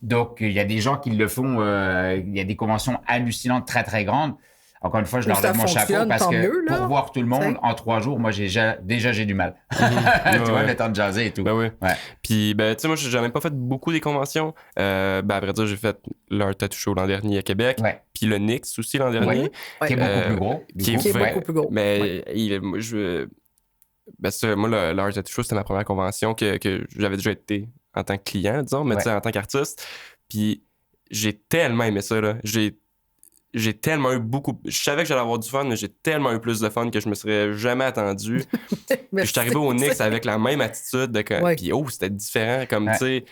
Speaker 2: Donc, il y a des gens qui le font. Il y a des conventions hallucinantes, très, très grandes. Encore une fois, je leur donne mon chapeau parce que pour voir tout le monde en 3 jours, moi, j'ai du mal. Tu vois, le temps de jaser et tout.
Speaker 1: Ben oui. Ouais. Puis, tu sais, moi, j'en ai pas fait beaucoup des conventions. À vrai dire, j'ai fait leur Tattoo Show l'an dernier à Québec. Ouais. Puis le Nix aussi l'an dernier.
Speaker 2: Qui est beaucoup plus gros.
Speaker 3: Qui est beaucoup plus gros.
Speaker 1: Mais moi, leur Tattoo Show, c'était ma première convention que j'avais déjà été en tant que client, disons, mais tu sais, en tant qu'artiste. Puis j'ai tellement aimé ça, là. J'ai tellement eu beaucoup... Je savais que j'allais avoir du fun, mais j'ai tellement eu plus de fun que je me serais jamais attendu. Puis je suis arrivé au Nix avec la même attitude de puis c'était différent, comme tu sais,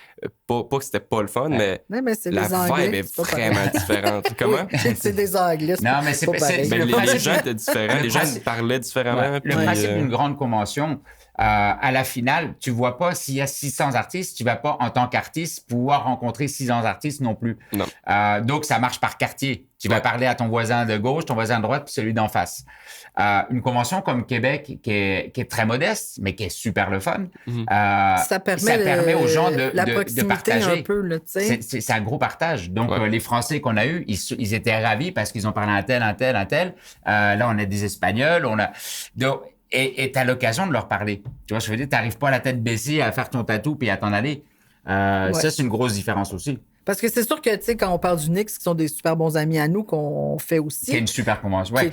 Speaker 1: pas que c'était pas le fun, mais la vibe est vraiment différente. Comment?
Speaker 3: C'est des Anglais.
Speaker 2: Non, mais c'est pas pareil.
Speaker 1: Les gens étaient différents, les gens parlaient différemment.
Speaker 2: Le principe d'une grande convention, à la finale, tu vois pas s'il y a 600 artistes, tu vas pas, en tant qu'artiste, pouvoir rencontrer 600 artistes non plus.
Speaker 1: Non.
Speaker 2: Donc, ça marche par quartier. Tu vas parler à ton voisin de gauche, ton voisin de droite, puis celui d'en face. Une convention comme Québec, qui est très modeste, mais qui est super le fun, ça permet aux gens de partager.
Speaker 3: Un peu, là,
Speaker 2: c'est un gros partage. Donc, les Français qu'on a eus, ils étaient ravis parce qu'ils ont parlé à un tel. Là, on a des Espagnols, Donc, et tu as l'occasion de leur parler. Tu vois, je veux dire, tu n'arrives pas la tête baissée à faire ton tatou puis à t'en aller. Ça, c'est une grosse différence aussi.
Speaker 3: Parce que c'est sûr que, tu sais, quand on parle du Nix, qui sont des super bons amis à nous, qu'on fait aussi.
Speaker 2: C'est une super convention.
Speaker 3: Qui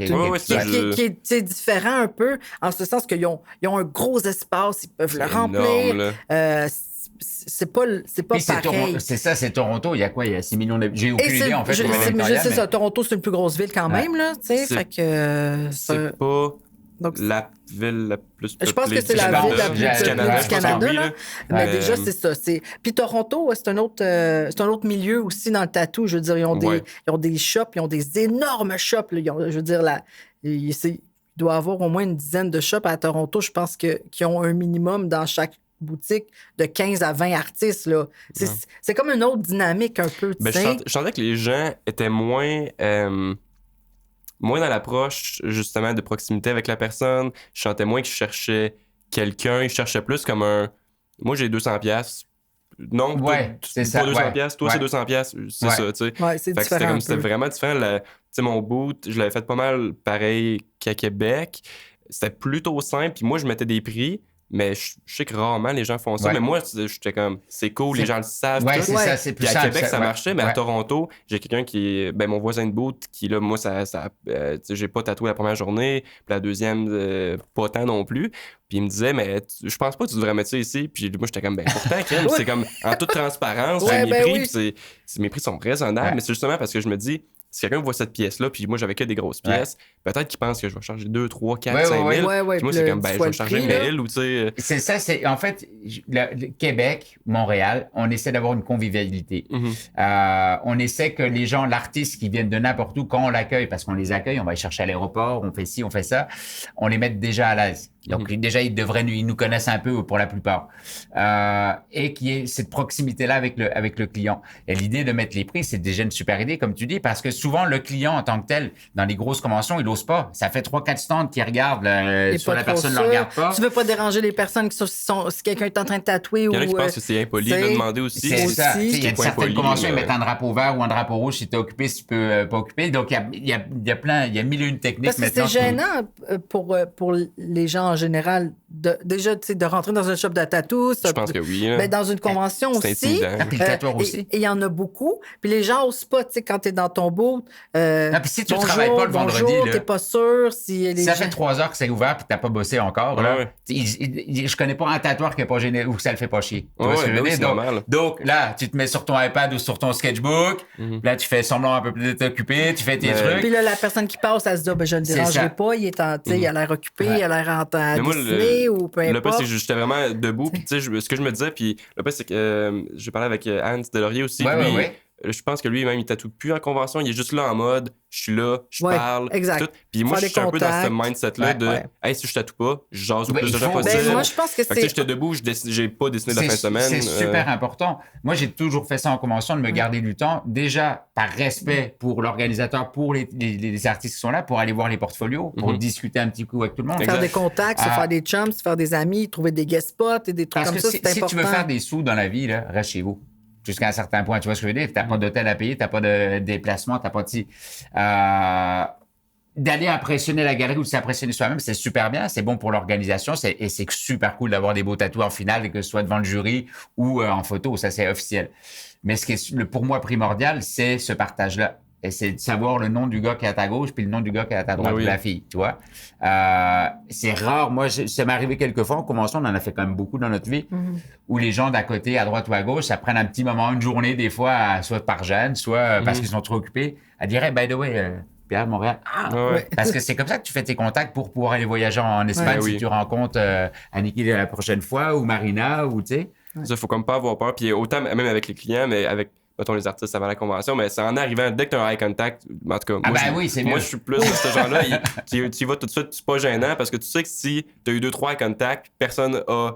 Speaker 3: est différent un peu, en ce sens qu'ils ont un gros espace, ils peuvent le remplir. C'est pas pareil.
Speaker 2: C'est Toronto. Il y a quoi? Il y a 6 millions de... J'ai aucune idée, en fait.
Speaker 3: C'est ça. Toronto, c'est une plus grosse ville quand même, là. Tu sais, fait que...
Speaker 1: C'est pas... Donc, la ville la plus peuplée.
Speaker 3: Je pense que c'est la ville la plus peuplée du Canada. Là. Mais déjà, c'est ça. Puis Toronto, c'est un autre milieu aussi dans le tatou. Je veux dire, ils ont des shops, ils ont des énormes shops. Là. Je veux dire, il doit y avoir au moins une dizaine de shops à Toronto. Je pense qui ont un minimum dans chaque boutique de 15 à 20 artistes. Là. C'est comme une autre dynamique un peu.
Speaker 1: Je sentais que les gens étaient moins dans l'approche, justement, de proximité avec la personne. Je sentais moins que je cherchais quelqu'un. Je cherchais plus comme un... Moi, j'ai 200$. Non,
Speaker 2: c'est ça.
Speaker 1: Pas 200$. Toi, c'est 200$. C'est ça, tu sais.
Speaker 3: Ouais, c'est différent.
Speaker 1: C'était vraiment différent. Tu sais, mon boot, je l'avais fait pas mal pareil qu'à Québec. c'était plutôt simple. Puis moi, je mettais des prix. Mais je sais que rarement les gens font ça.
Speaker 2: Ouais.
Speaker 1: Mais moi, j'étais comme, c'est cool, les gens le savent.
Speaker 2: Ouais,
Speaker 1: tout.
Speaker 2: c'est ça, c'est plus
Speaker 1: Puis à
Speaker 2: simple.
Speaker 1: Québec, ça marchait, mais à
Speaker 2: Ouais.
Speaker 1: Toronto, j'ai quelqu'un qui est mon voisin de bout, qui là, moi, tu sais, j'ai pas tatoué la première journée, puis la deuxième, pas tant non plus. Puis il me disait, mais je pense pas que tu devrais mettre ça ici. Puis moi, j'étais comme, pourtant, crème, c'est comme en toute transparence,
Speaker 3: Ouais,
Speaker 1: mes
Speaker 3: ben
Speaker 1: prix,
Speaker 3: oui.
Speaker 1: puis mes prix sont raisonnables,
Speaker 2: Ouais.
Speaker 1: mais c'est justement parce que je me dis, si quelqu'un voit cette pièce-là, puis moi, j'avais que des grosses pièces, peut-être qu'il pense que je vais charger 2, 3, 4,
Speaker 2: Ouais,
Speaker 1: 5 000.
Speaker 2: ouais,
Speaker 3: ouais.
Speaker 1: Puis moi,
Speaker 3: Puis
Speaker 1: c'est
Speaker 3: le-
Speaker 1: comme,
Speaker 3: tu
Speaker 1: je
Speaker 3: vois
Speaker 1: vais
Speaker 3: le
Speaker 1: charger
Speaker 3: prix, là.
Speaker 1: 1000 ou tu sais.
Speaker 2: C'est ça, c'est en fait, le Québec, Montréal, on essaie d'avoir une convivialité. On essaie que les gens, l'artiste qui viennent de n'importe où, quand on l'accueille, parce qu'on les accueille, on va les chercher à l'aéroport, on fait ci, on fait ça, on les met déjà à l'aise. Donc déjà, ils nous connaissent un peu pour la plupart. Et qu'il y ait cette proximité-là avec le client. Et l'idée de mettre les prix, c'est déjà une super idée, comme tu dis, parce que souvent, le client en tant que tel, dans les grosses conventions, il n'ose pas. Ça fait 3-4 stands qui regardent,
Speaker 3: Et
Speaker 2: soit
Speaker 3: pas
Speaker 2: la
Speaker 3: trop
Speaker 2: personne ne le
Speaker 3: sûr.
Speaker 2: regarde pas.
Speaker 3: Tu veux pas déranger les personnes qui si quelqu'un est en train de tatouer
Speaker 1: Il
Speaker 3: ou.
Speaker 1: y en a qui pensent que c'est impoli de
Speaker 3: t'sais,
Speaker 1: demander aussi.
Speaker 2: C'est
Speaker 3: aussi.
Speaker 2: ça. Tu sais, il y a
Speaker 1: Point
Speaker 2: certaines
Speaker 1: poli,
Speaker 2: conventions, ils
Speaker 1: mais-
Speaker 2: mettent un drapeau vert ou un drapeau rouge si tu es occupé, si tu peux pas occuper. Donc, il y a plein, il y a mille et une techniques
Speaker 3: Parce que
Speaker 2: maintenant.
Speaker 3: c'est gênant pour les gens en général. Déjà, tu sais, de rentrer dans un shop de tatou.
Speaker 1: Je pense que oui. là.
Speaker 3: Mais dans une convention
Speaker 1: C'est
Speaker 3: aussi.
Speaker 1: intimidant.
Speaker 2: Ah, puis le tatoueur aussi.
Speaker 3: Et il y en a beaucoup. Puis les gens osent pas, tu sais, quand t'es dans ton boot.
Speaker 2: Non, puis si tu travailles pas le vendredi,
Speaker 3: bonjour,
Speaker 2: là,
Speaker 3: t'es pas sûr si les
Speaker 2: Ça
Speaker 3: gens...
Speaker 2: fait 3 heures que c'est ouvert puis t'as pas bossé encore. Là.
Speaker 1: Ouais.
Speaker 2: Je connais pas un tatoueur qui est pas gêné ou que ça le fait pas chier. Tu vois ce que je veux
Speaker 1: oui,
Speaker 2: dire?
Speaker 1: c'est normal.
Speaker 2: Donc là, tu te mets sur ton iPad ou sur ton sketchbook. Là, tu fais semblant un peu plus de t'occuper, tu fais tes
Speaker 1: Mais-
Speaker 2: trucs.
Speaker 3: Puis là, la personne qui passe, elle se dit, ah, ben, je ne le
Speaker 2: C'est
Speaker 3: dérangerai
Speaker 2: ça.
Speaker 3: pas, il est en, tu sais, il a l'air occupé,
Speaker 2: Ouais.
Speaker 3: il a l'air en
Speaker 1: Mais moi,
Speaker 3: dessiné ou peu
Speaker 1: le pire,
Speaker 3: importe.
Speaker 1: c'est que j'étais vraiment debout. Puis, tu sais, ce que je me disais, puis le pire, c'est que j'ai parlé avec Hans Delaurier aussi.
Speaker 2: Ouais,
Speaker 1: lui,
Speaker 2: ouais.
Speaker 1: Je pense que lui, même, il tatoue plus en convention. Il est juste là en mode, je suis là, je
Speaker 3: Ouais,
Speaker 1: parle.
Speaker 3: exact.
Speaker 1: Tout. Puis moi,
Speaker 3: Faire
Speaker 1: je
Speaker 3: des
Speaker 1: suis un peu dans ce
Speaker 3: contacts.
Speaker 1: mindset-là
Speaker 2: Ouais,
Speaker 1: de,
Speaker 3: ouais.
Speaker 1: hey, si je tatoue pas, je jase au
Speaker 2: Ouais,
Speaker 1: plus de
Speaker 2: il
Speaker 1: gens
Speaker 2: faut-
Speaker 1: possible.
Speaker 3: Ben, moi, je pense que
Speaker 1: Fait que, tu sais,
Speaker 3: c'est...
Speaker 1: j'étais debout, j'ai pas dessiné la fin de semaine.
Speaker 2: C'est super important. Moi, j'ai toujours fait ça en convention, de me garder du temps. Déjà, par respect pour l'organisateur, pour les artistes qui sont là, pour aller voir les portfolios, pour discuter un petit coup avec tout le monde.
Speaker 3: Faire des contacts, se
Speaker 2: Ah.
Speaker 3: faire des chums, se faire des amis, trouver des guest spots et des trucs
Speaker 2: Parce
Speaker 3: comme
Speaker 2: que
Speaker 3: ça,
Speaker 2: si,
Speaker 3: c'est
Speaker 2: si
Speaker 3: important.
Speaker 2: tu veux faire des sous dans la vie, là, reste chez vous. Jusqu'à un certain point. Tu vois ce que je veux dire? Tu n'as pas d'hôtel à payer, tu n'as pas de déplacement, tu n'as pas de... D'aller impressionner la galerie ou de s'impressionner soi-même, c'est super bien, c'est bon pour l'organisation et c'est super cool d'avoir des beaux tatouages en finale, que ce soit devant le jury ou en photo, ça c'est officiel. Mais ce qui est pour moi primordial, c'est ce partage-là. Et c'est de savoir le nom du gars qui est à ta gauche puis le nom du gars qui est à ta droite,
Speaker 1: Oui.
Speaker 2: de la fille, tu vois. C'est rare. Moi, ça m'est arrivé quelques fois en convention, on en a fait quand même beaucoup dans notre vie, où les gens d'à côté, à droite ou à gauche, ça prenne un petit moment, une journée, des fois, soit par gêne, soit parce qu'ils sont trop occupés, à dire, hey, by the way, Pierre de Montréal. Ah!
Speaker 1: Ouais.
Speaker 2: Parce que c'est comme ça que tu fais tes contacts pour pouvoir aller voyager en Espagne
Speaker 1: Ouais,
Speaker 2: si
Speaker 1: oui.
Speaker 2: tu rencontres Aniki la prochaine fois ou Marina ou tu sais.
Speaker 1: Ça, faut comme pas avoir peur. Puis autant, même avec les clients, mais avec, mettons, les artistes avant la convention, mais c'est en arrivant, dès que tu as un eye contact, en tout cas,
Speaker 2: Ah
Speaker 1: moi,
Speaker 2: ben oui, c'est
Speaker 1: moi
Speaker 2: mieux.
Speaker 1: je suis plus de ce genre-là, tu y vas tout de suite, c'est pas gênant, parce que tu sais que si tu as eu 2-3 eye contacts, personne a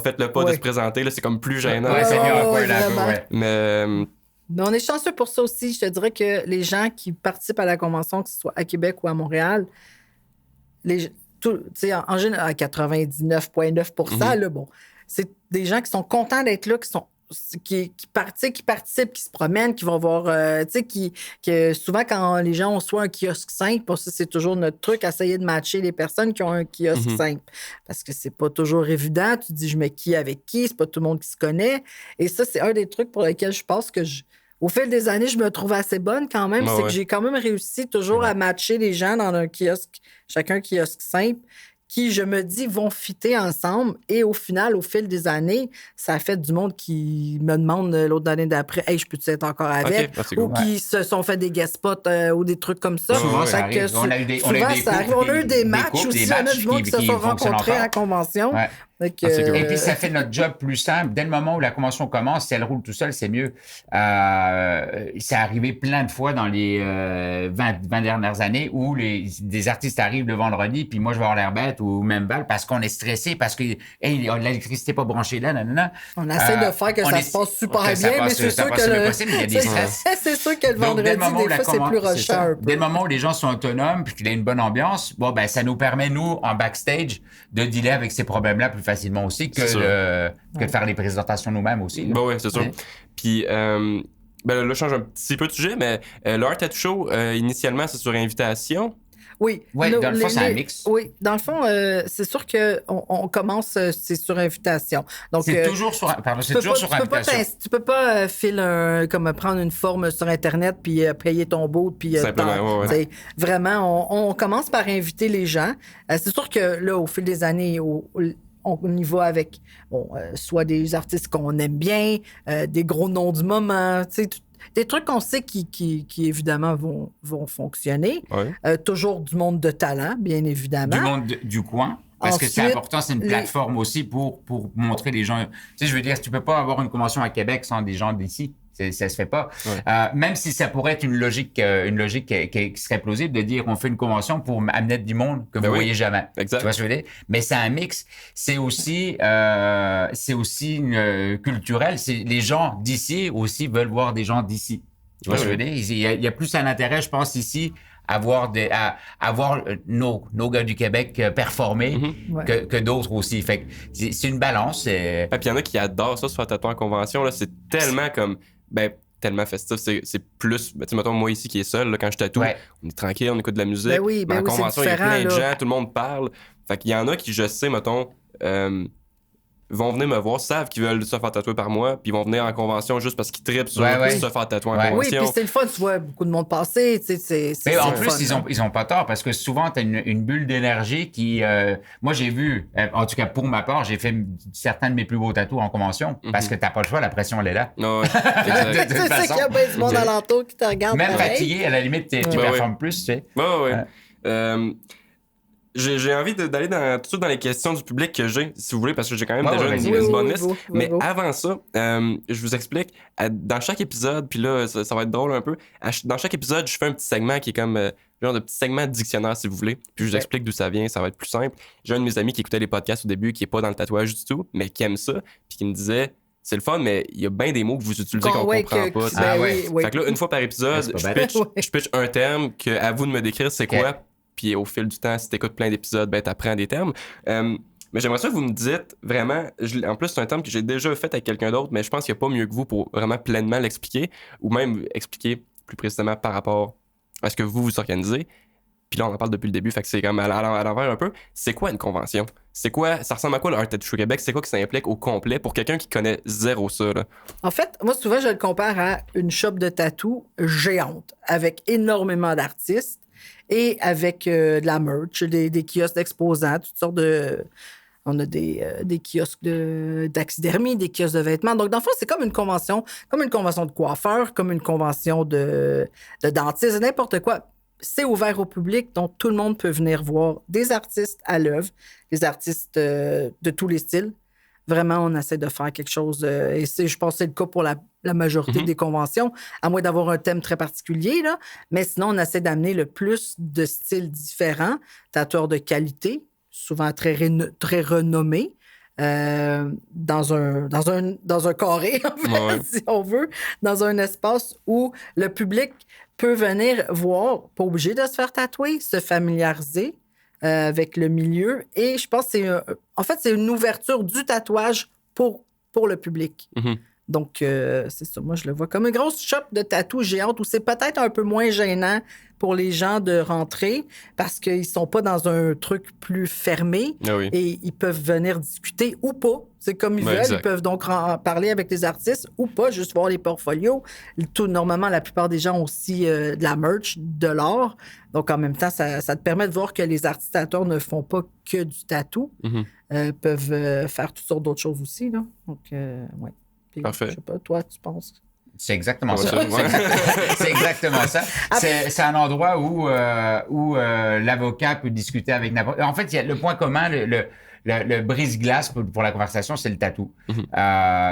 Speaker 1: fait le pas de
Speaker 3: Ouais.
Speaker 1: se présenter, là, c'est comme plus gênant.
Speaker 2: Ouais, c'est mieux
Speaker 3: ouais,
Speaker 2: awkward un peu,
Speaker 3: vraiment.
Speaker 2: ouais.
Speaker 1: Mais
Speaker 3: Mais on est chanceux pour ça aussi. Je te dirais que les gens qui participent à la convention, que ce soit à Québec ou à Montréal, tu sais, en général, à 99,9 là, bon, c'est des gens qui sont contents d'être là, qui participent, qui se promènent, qui vont voir, tu sais, que souvent, quand les gens ont soit un kiosque simple, parce que c'est toujours notre truc, essayer de matcher les personnes qui ont un kiosque simple. Parce que c'est pas toujours évident. Tu te dis, je mets qui avec qui, c'est pas tout le monde qui se connaît. Et ça, c'est un des trucs pour lesquels je pense que au fil des années, je me trouve assez bonne quand même.
Speaker 1: Ouais,
Speaker 3: C'est
Speaker 1: ouais.
Speaker 3: que j'ai quand même réussi toujours à matcher les gens dans un kiosque, chacun kiosque simple, qui, je me dis, vont fitter ensemble. Et au final, au fil des années, ça a fait du monde qui me demande l'autre année d'après, hey, je peux-tu être encore avec?
Speaker 1: Ok, c'est
Speaker 3: Ou
Speaker 1: cool.
Speaker 3: qui se sont fait des guest spots ou des trucs comme ça.
Speaker 2: Souvent,
Speaker 1: ouais.
Speaker 2: ça
Speaker 3: Fait que
Speaker 2: arrive. On a eu des
Speaker 3: souvent, ça
Speaker 2: couples
Speaker 3: arrive. On a eu
Speaker 2: qui-
Speaker 3: des
Speaker 2: des
Speaker 3: matchs
Speaker 2: couples,
Speaker 3: aussi.
Speaker 2: des
Speaker 3: On a
Speaker 2: matchs
Speaker 3: du monde qui se
Speaker 2: qui
Speaker 3: sont
Speaker 2: fonctionnent
Speaker 3: rencontrés à
Speaker 2: encore.
Speaker 3: la convention.
Speaker 2: Ouais.
Speaker 3: Fait que,
Speaker 1: c'est cool.
Speaker 2: Et puis, ça fait notre job plus simple. Dès le moment où la convention commence, si elle roule tout seul, c'est mieux. C'est arrivé plein de fois dans les 20 dernières années où des artistes arrivent le vendredi, puis moi, je vais avoir l'air bête ou même balle parce qu'on est stressé, parce que hey, l'électricité n'est pas branchée là, nanana.
Speaker 3: on essaie de faire que
Speaker 2: on
Speaker 3: ça
Speaker 2: est-
Speaker 3: se passe super
Speaker 2: que ça
Speaker 3: bien, mais
Speaker 2: passe-
Speaker 3: c'est
Speaker 2: ça
Speaker 3: sûr
Speaker 2: passe
Speaker 3: que
Speaker 2: le mieux possible, il y a des stress.
Speaker 3: c'est sûr que le
Speaker 2: Donc, dès
Speaker 3: vendredi,
Speaker 2: le moment où
Speaker 3: des fois, c'est plus
Speaker 2: c'est
Speaker 3: rushant
Speaker 2: ça.
Speaker 3: un peu.
Speaker 2: Dès le moment où les gens sont autonomes puis qu'il y a une bonne ambiance, bon, ben, ça nous permet, nous, en backstage, de dealer avec ces problèmes-là plus facilement aussi que,
Speaker 1: C'est sûr.
Speaker 2: que de faire les présentations nous-mêmes aussi. là.
Speaker 1: bah ouais, c'est sûr.
Speaker 2: Ouais.
Speaker 1: Puis, ben là, je change un petit peu de sujet, mais le Art Tattoo Show, initialement, c'est sur invitation.
Speaker 3: Oui.
Speaker 2: Oui, dans le fond, c'est un mix.
Speaker 3: Oui, dans le fond, c'est sûr qu'on commence, c'est sur invitation. Donc,
Speaker 2: c'est toujours sur invitation.
Speaker 3: Tu peux pas comme prendre une forme sur Internet puis payer ton bout. Puis,
Speaker 1: simplement, ouais.
Speaker 3: Vraiment, on commence par inviter les gens. C'est sûr que là, au fil des années, on y va avec soit des artistes qu'on aime bien, des gros noms du moment, des trucs qu'on sait qui évidemment vont fonctionner.
Speaker 1: Ouais.
Speaker 3: Toujours du monde de talent, bien évidemment.
Speaker 2: Du monde du coin. Parce que c'est important, c'est une plateforme aussi pour montrer les gens. Tu sais, je veux dire, tu peux pas avoir une convention à Québec sans des gens d'ici. Ça se fait pas.
Speaker 1: Ouais.
Speaker 2: Même si ça pourrait être une logique qui serait plausible de dire on fait une convention pour amener du monde que vous voyez jamais.
Speaker 1: Exact.
Speaker 2: Tu vois ce que je veux dire? Mais c'est un mix. C'est aussi culturel. Les gens d'ici aussi veulent voir des gens d'ici. Tu vois ce que je veux dire? Il y a plus un intérêt, je pense, ici à voir nos gars du Québec performer que d'autres aussi. Fait que c'est une balance.
Speaker 1: Puis il y en a qui adorent ça, se faire tatouer en convention. Là, c'est tellement comme... tellement festif. C'est plus... tu sais, mettons, moi ici qui est seul, là, quand je tatoue, on est tranquille, on écoute de la musique. En convention, il y a plein de gens, tout le monde parle. Fait qu'il y en a qui, je sais, mettons... vont venir me voir, savent qu'ils veulent se faire tatouer par moi, puis ils vont venir en convention juste parce qu'ils trippent sur se faire tatouer en convention.
Speaker 3: Oui, puis c'est le fun, tu vois beaucoup de monde passer.
Speaker 2: Mais en plus, ils ont pas tort, parce que souvent, tu as une bulle d'énergie qui... moi, j'ai vu, en tout cas pour ma part, j'ai fait certains de mes plus beaux tatous en convention, parce que t'as pas le choix, la pression, elle est là.
Speaker 1: Non, exact.
Speaker 3: C'est ça qu'il y a bien du monde alentour qui te regarde.
Speaker 2: Même fatigué, à la limite, tu performes plus, tu sais.
Speaker 1: J'ai envie d'aller tout de suite dans les questions du public que j'ai, si vous voulez, parce que j'ai quand même déjà une bonne liste. Mais avant ça, je vous explique. Dans chaque épisode, puis là, ça va être drôle un peu. Dans chaque épisode, je fais un petit segment qui est comme genre de petit segment de dictionnaire, si vous voulez. Puis je vous explique d'où ça vient, ça va être plus simple. J'ai un de mes amis qui écoutait les podcasts au début, qui est pas dans le tatouage du tout, mais qui aime ça, puis qui me disait... C'est le fun, mais il y a bien des mots que vous utilisez qu'on comprend pas. Fait que là, une fois par épisode, je pitch un terme que à vous de me décrire c'est quoi. Puis au fil du temps, si t'écoutes plein d'épisodes, t'apprends des termes. Mais j'aimerais ça que vous me dites vraiment... en plus, c'est un terme que j'ai déjà fait avec quelqu'un d'autre, mais je pense qu'il n'y a pas mieux que vous pour vraiment pleinement l'expliquer, ou même expliquer plus précisément par rapport à ce que vous organisez. Puis là, on en parle depuis le début, fait que c'est comme à l'envers un peu. C'est quoi une convention? Ça ressemble à quoi le Art Tattoo Show Québec? C'est quoi que ça implique au complet pour quelqu'un qui connaît zéro ça, là?
Speaker 3: En fait, moi, souvent, je le compare à une shop de tatou géante, avec énormément d'artistes et avec de la merch, des kiosques d'exposants, toutes sortes de... On a des kiosques d'axidermie, des kiosques de vêtements. Donc, dans le fond, c'est comme une convention de coiffeur, comme une convention de dentiste, n'importe quoi. C'est ouvert au public, donc tout le monde peut venir voir des artistes à l'œuvre, des artistes de tous les styles. Vraiment, on essaie de faire quelque chose. Et je pense que c'est le cas pour la majorité des conventions, à moins d'avoir un thème très particulier, là. Mais sinon, on essaie d'amener le plus de styles différents, tatoueurs de qualité, souvent très renommés, dans un carré, en fait, si on veut, dans un espace où le public peut venir voir, pas obligé de se faire tatouer, se familiariser avec le milieu. Et je pense que c'est une ouverture du tatouage pour le public. Donc, c'est ça. Moi, je le vois comme une grosse shop de tatou géante où c'est peut-être un peu moins gênant pour les gens de rentrer parce qu'ils ne sont pas dans un truc plus fermé et ils peuvent venir discuter ou pas. C'est comme ils veulent. Exact. Ils peuvent donc parler avec les artistes ou pas, juste voir les portfolios. Normalement, la plupart des gens ont aussi de la merch, de l'art. Donc, en même temps, ça te permet de voir que les artistes tatoueurs ne font pas que du tatou. Peuvent faire toutes sortes d'autres choses aussi, là. Donc, oui.
Speaker 1: Parfait.
Speaker 3: Je sais pas, toi, tu penses?
Speaker 2: C'est exactement ça. C'est exactement ça. C'est un endroit où l'avocat peut discuter avec n'importe... En fait, il y a le point commun, le brise-glace pour la conversation, c'est le tatou.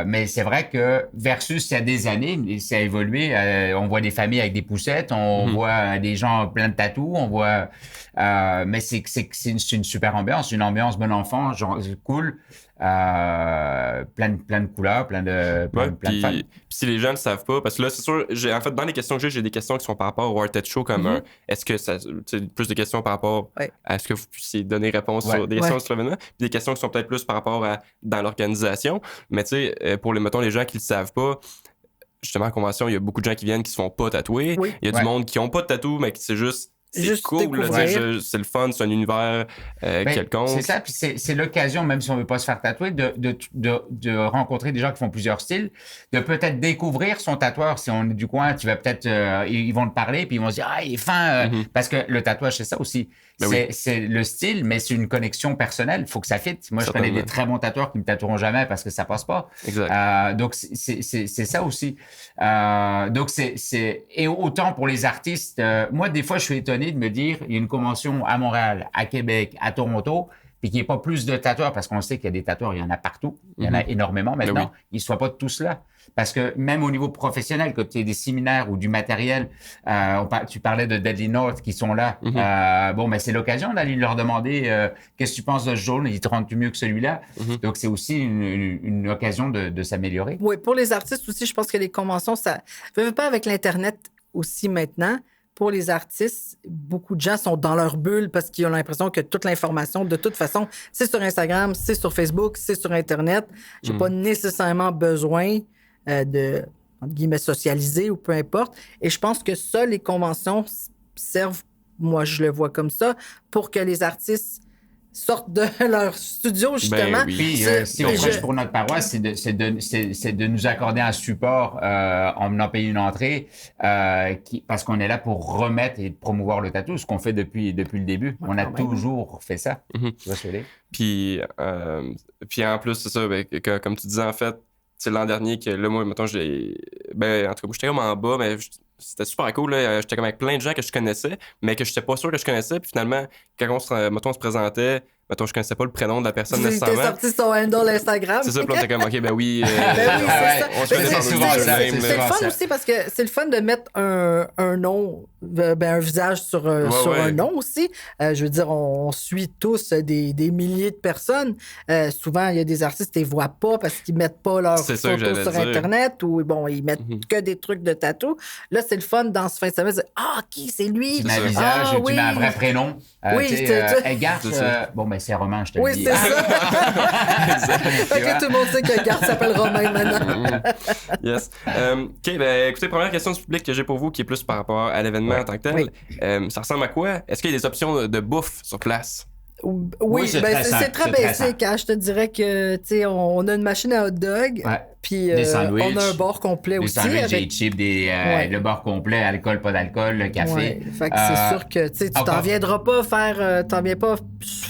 Speaker 2: Mais c'est vrai que versus il y a des années, ça a évolué. On voit des familles avec des poussettes, on voit des gens plein de tatous, on voit... mais c'est une super ambiance, une ambiance bon enfant, genre cool. Plein de couleurs, plein de fans.
Speaker 1: Puis si les gens ne le savent pas, parce que là, c'est sûr, en fait, dans les questions que j'ai des questions qui sont par rapport au Art Tattoo Show, comme est-ce que ça, plus de questions par rapport à ce que vous puissiez donner réponse sur des questions sur l'événement, puis des questions qui sont peut-être plus par rapport à dans l'organisation. Mais tu sais, pour mettons, les gens qui ne le savent pas, justement, en convention, il y a beaucoup de gens qui viennent qui se font pas tatouer. Il y a du monde qui n'ont pas de tatou, mais qui c'est juste c'est
Speaker 3: juste
Speaker 1: cool, là,
Speaker 3: découvrir.
Speaker 1: c'est le fun, c'est un univers quelconque.
Speaker 2: C'est ça, puis c'est l'occasion, même si on veut pas se faire tatouer, de rencontrer des gens qui font plusieurs styles, de peut-être découvrir son tatoueur. Si on est du coin, tu vas peut-être, ils vont te parler, puis ils vont se dire, ah, il est fin, parce que le tatouage, c'est ça aussi. C'est le style, mais c'est une connexion personnelle. Il faut que ça fitte. Moi, je connais des très bons tatoueurs qui me tatoueront jamais parce que ça passe pas.
Speaker 1: Exact.
Speaker 2: Donc, c'est ça aussi. Et autant pour les artistes, moi, des fois, je suis étonné de me dire, il y a une convention à Montréal, à Québec, à Toronto, puis qu'il n'y ait pas plus de tatoueurs, parce qu'on sait qu'il y a des tatoueurs, il y en a partout, il y en a énormément maintenant, ils ne soient pas tous là. Parce que même au niveau professionnel, quand tu as des séminaires ou du matériel, tu parlais de Deadly North qui sont là, c'est l'occasion d'aller leur demander qu'est-ce que tu penses de ce jaune, il te rend-tu mieux que celui-là? Donc, c'est aussi une occasion de s'améliorer.
Speaker 3: Oui, pour les artistes aussi, je pense que les conventions, ça ne veut pas avec l'Internet aussi maintenant. Pour les artistes, beaucoup de gens sont dans leur bulle parce qu'ils ont l'impression que toute l'information, de toute façon, c'est sur Instagram, c'est sur Facebook, c'est sur Internet. J'ai pas nécessairement besoin de, entre guillemets, socialiser ou peu importe. Et je pense que ça, les conventions servent, moi, je le vois comme ça, pour que les artistes sortent de leur studio, justement.
Speaker 2: Puis, si on prêche pour notre paroisse, c'est de nous accorder un support en menant payer une entrée parce qu'on est là pour remettre et promouvoir le tatou, ce qu'on fait depuis le début. On a toujours fait ça. Tu vois ce que je veux dire?
Speaker 1: Puis en plus, c'est ça, comme tu disais, en fait, c'est l'an dernier que là, moi, mettons, en tout cas, moi, j'étais comme en bas, mais c'était super cool, là. J'étais comme avec plein de gens que je connaissais, mais que je n'étais pas sûr que je connaissais. Puis finalement, quand on se présentait, mettons, je connaissais pas le prénom de la personne nécessairement.
Speaker 3: T'es sorti son handle Instagram.
Speaker 1: C'est ça, puis on était comme, OK, ben oui.
Speaker 3: C'est ça.
Speaker 1: On se connaît par
Speaker 2: souvent ça.
Speaker 3: C'est le fun aussi parce que c'est le fun de mettre un nom, un visage sur un nom aussi. Je veux dire, on suit tous des milliers de personnes. Souvent, il y a des artistes qui ne les voient pas parce qu'ils mettent pas leurs photos sur Internet ou bon, ils mettent que des trucs de tatou. Là, c'est le fun dans ce fin de semaine de dire, OK, c'est lui.
Speaker 2: Tu mets un visage, tu mets un vrai prénom. Bon, ben c'est Romain, je te le dis.
Speaker 3: Oui, c'est ça. Fait que tout le monde sait que Garth s'appelle Romain maintenant.
Speaker 1: Yes. OK, ben écoutez, première question du public que j'ai pour vous, qui est plus par rapport à l'événement en tant que tel. Ça ressemble à quoi? Est-ce qu'il y a des options de bouffe sur place?
Speaker 3: Oui, c'est très basique. Je te dirais que, tu sais, on a une machine à hot dog. Puis on a un bar complet aussi.
Speaker 2: Des sandwichs, des chips, le bar complet, alcool, pas d'alcool, le café.
Speaker 3: Ouais. Fait que c'est sûr que tu t'en viendras pas faire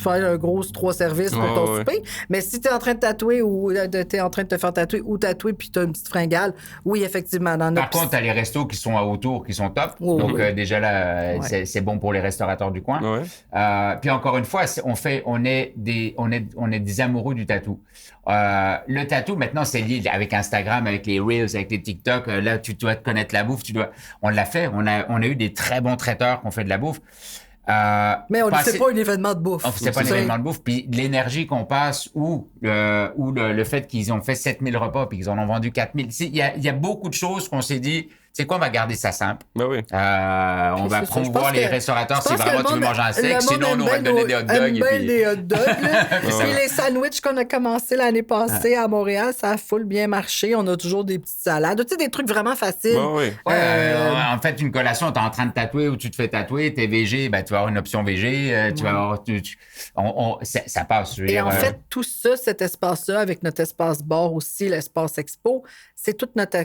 Speaker 3: un gros 3 services pour ton souper. Mais si t'es en train de tatouer ou t'es en train de te faire tatouer ou tatouer puis t'as une petite fringale, oui, effectivement. Par
Speaker 2: contre, t'as les restos qui sont autour, qui sont top. Donc déjà là, c'est bon pour les restaurateurs du coin. Puis encore une fois, on est des amoureux du tatou. Le tatou, maintenant, c'est lié avec Instagram, avec les Reels, avec les TikTok. Là, tu dois te connaître la bouffe. On l'a fait. On a eu des très bons traiteurs qui ont fait de la bouffe.
Speaker 3: Mais on ne fait pas un événement de bouffe.
Speaker 2: On ne fait pas un événement de bouffe. Puis l'énergie qu'on passe ou le fait qu'ils ont fait 7000 repas puis qu'ils en ont vendu 4000. Il y a beaucoup de choses qu'on s'est dit, c'est quoi, on va garder ça simple.
Speaker 1: Ben oui.
Speaker 2: On va promouvoir les restaurateurs si vraiment tu veux manger un steak. Sinon, on va te donner des hot dogs.
Speaker 3: Des hot dogs. Puis les sandwichs qu'on a commencé l'année passée à Montréal, ça a full bien marché. On a toujours des petites salades. Tu sais, des trucs vraiment faciles.
Speaker 2: En fait, une collation, tu es en train de tatouer ou tu te fais tatouer, tu es végé, ben, tu vas avoir une option végé. Tu vas avoir, ça passe.
Speaker 3: Et en fait, tout ça, cet espace-là, avec notre espace bar aussi, l'espace expo, c'est tout notre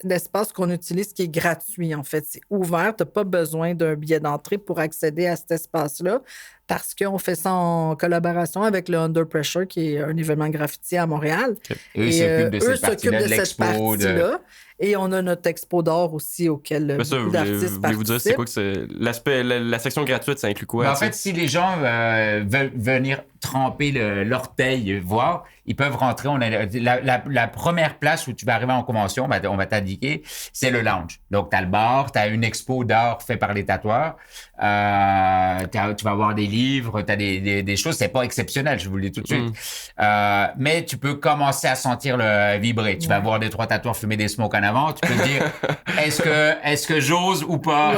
Speaker 3: espace qu'on utilise qui est gratuit, en fait. C'est ouvert. Tu n'as pas besoin d'un billet d'entrée pour accéder à cet espace-là parce qu'on fait ça en collaboration avec le Under Pressure, qui est un événement graffiti à Montréal.
Speaker 2: Eux s'occupent de cette partie-là.
Speaker 3: Et on a notre expo d'art aussi auquel beaucoup d'artistes participent.
Speaker 1: Voulez-vous dire, c'est quoi que c'est l'aspect, la section gratuite, ça inclut quoi?
Speaker 2: En fait, si les gens veulent venir tremper l'orteil, voir, ils peuvent rentrer. On a la première place où tu vas arriver en convention, on va t'indiquer, c'est le lounge. Donc, tu as le bar, tu as une expo d'art fait par les tatoueurs. Tu vas avoir des livres, tu as des choses. C'est pas exceptionnel, je vous le dis tout de suite. Mais tu peux commencer à sentir le vibrer. Tu vas voir 2-3 tatoueurs fumer des smokes en avant. Tu peux te dire, est-ce que j'ose ou pas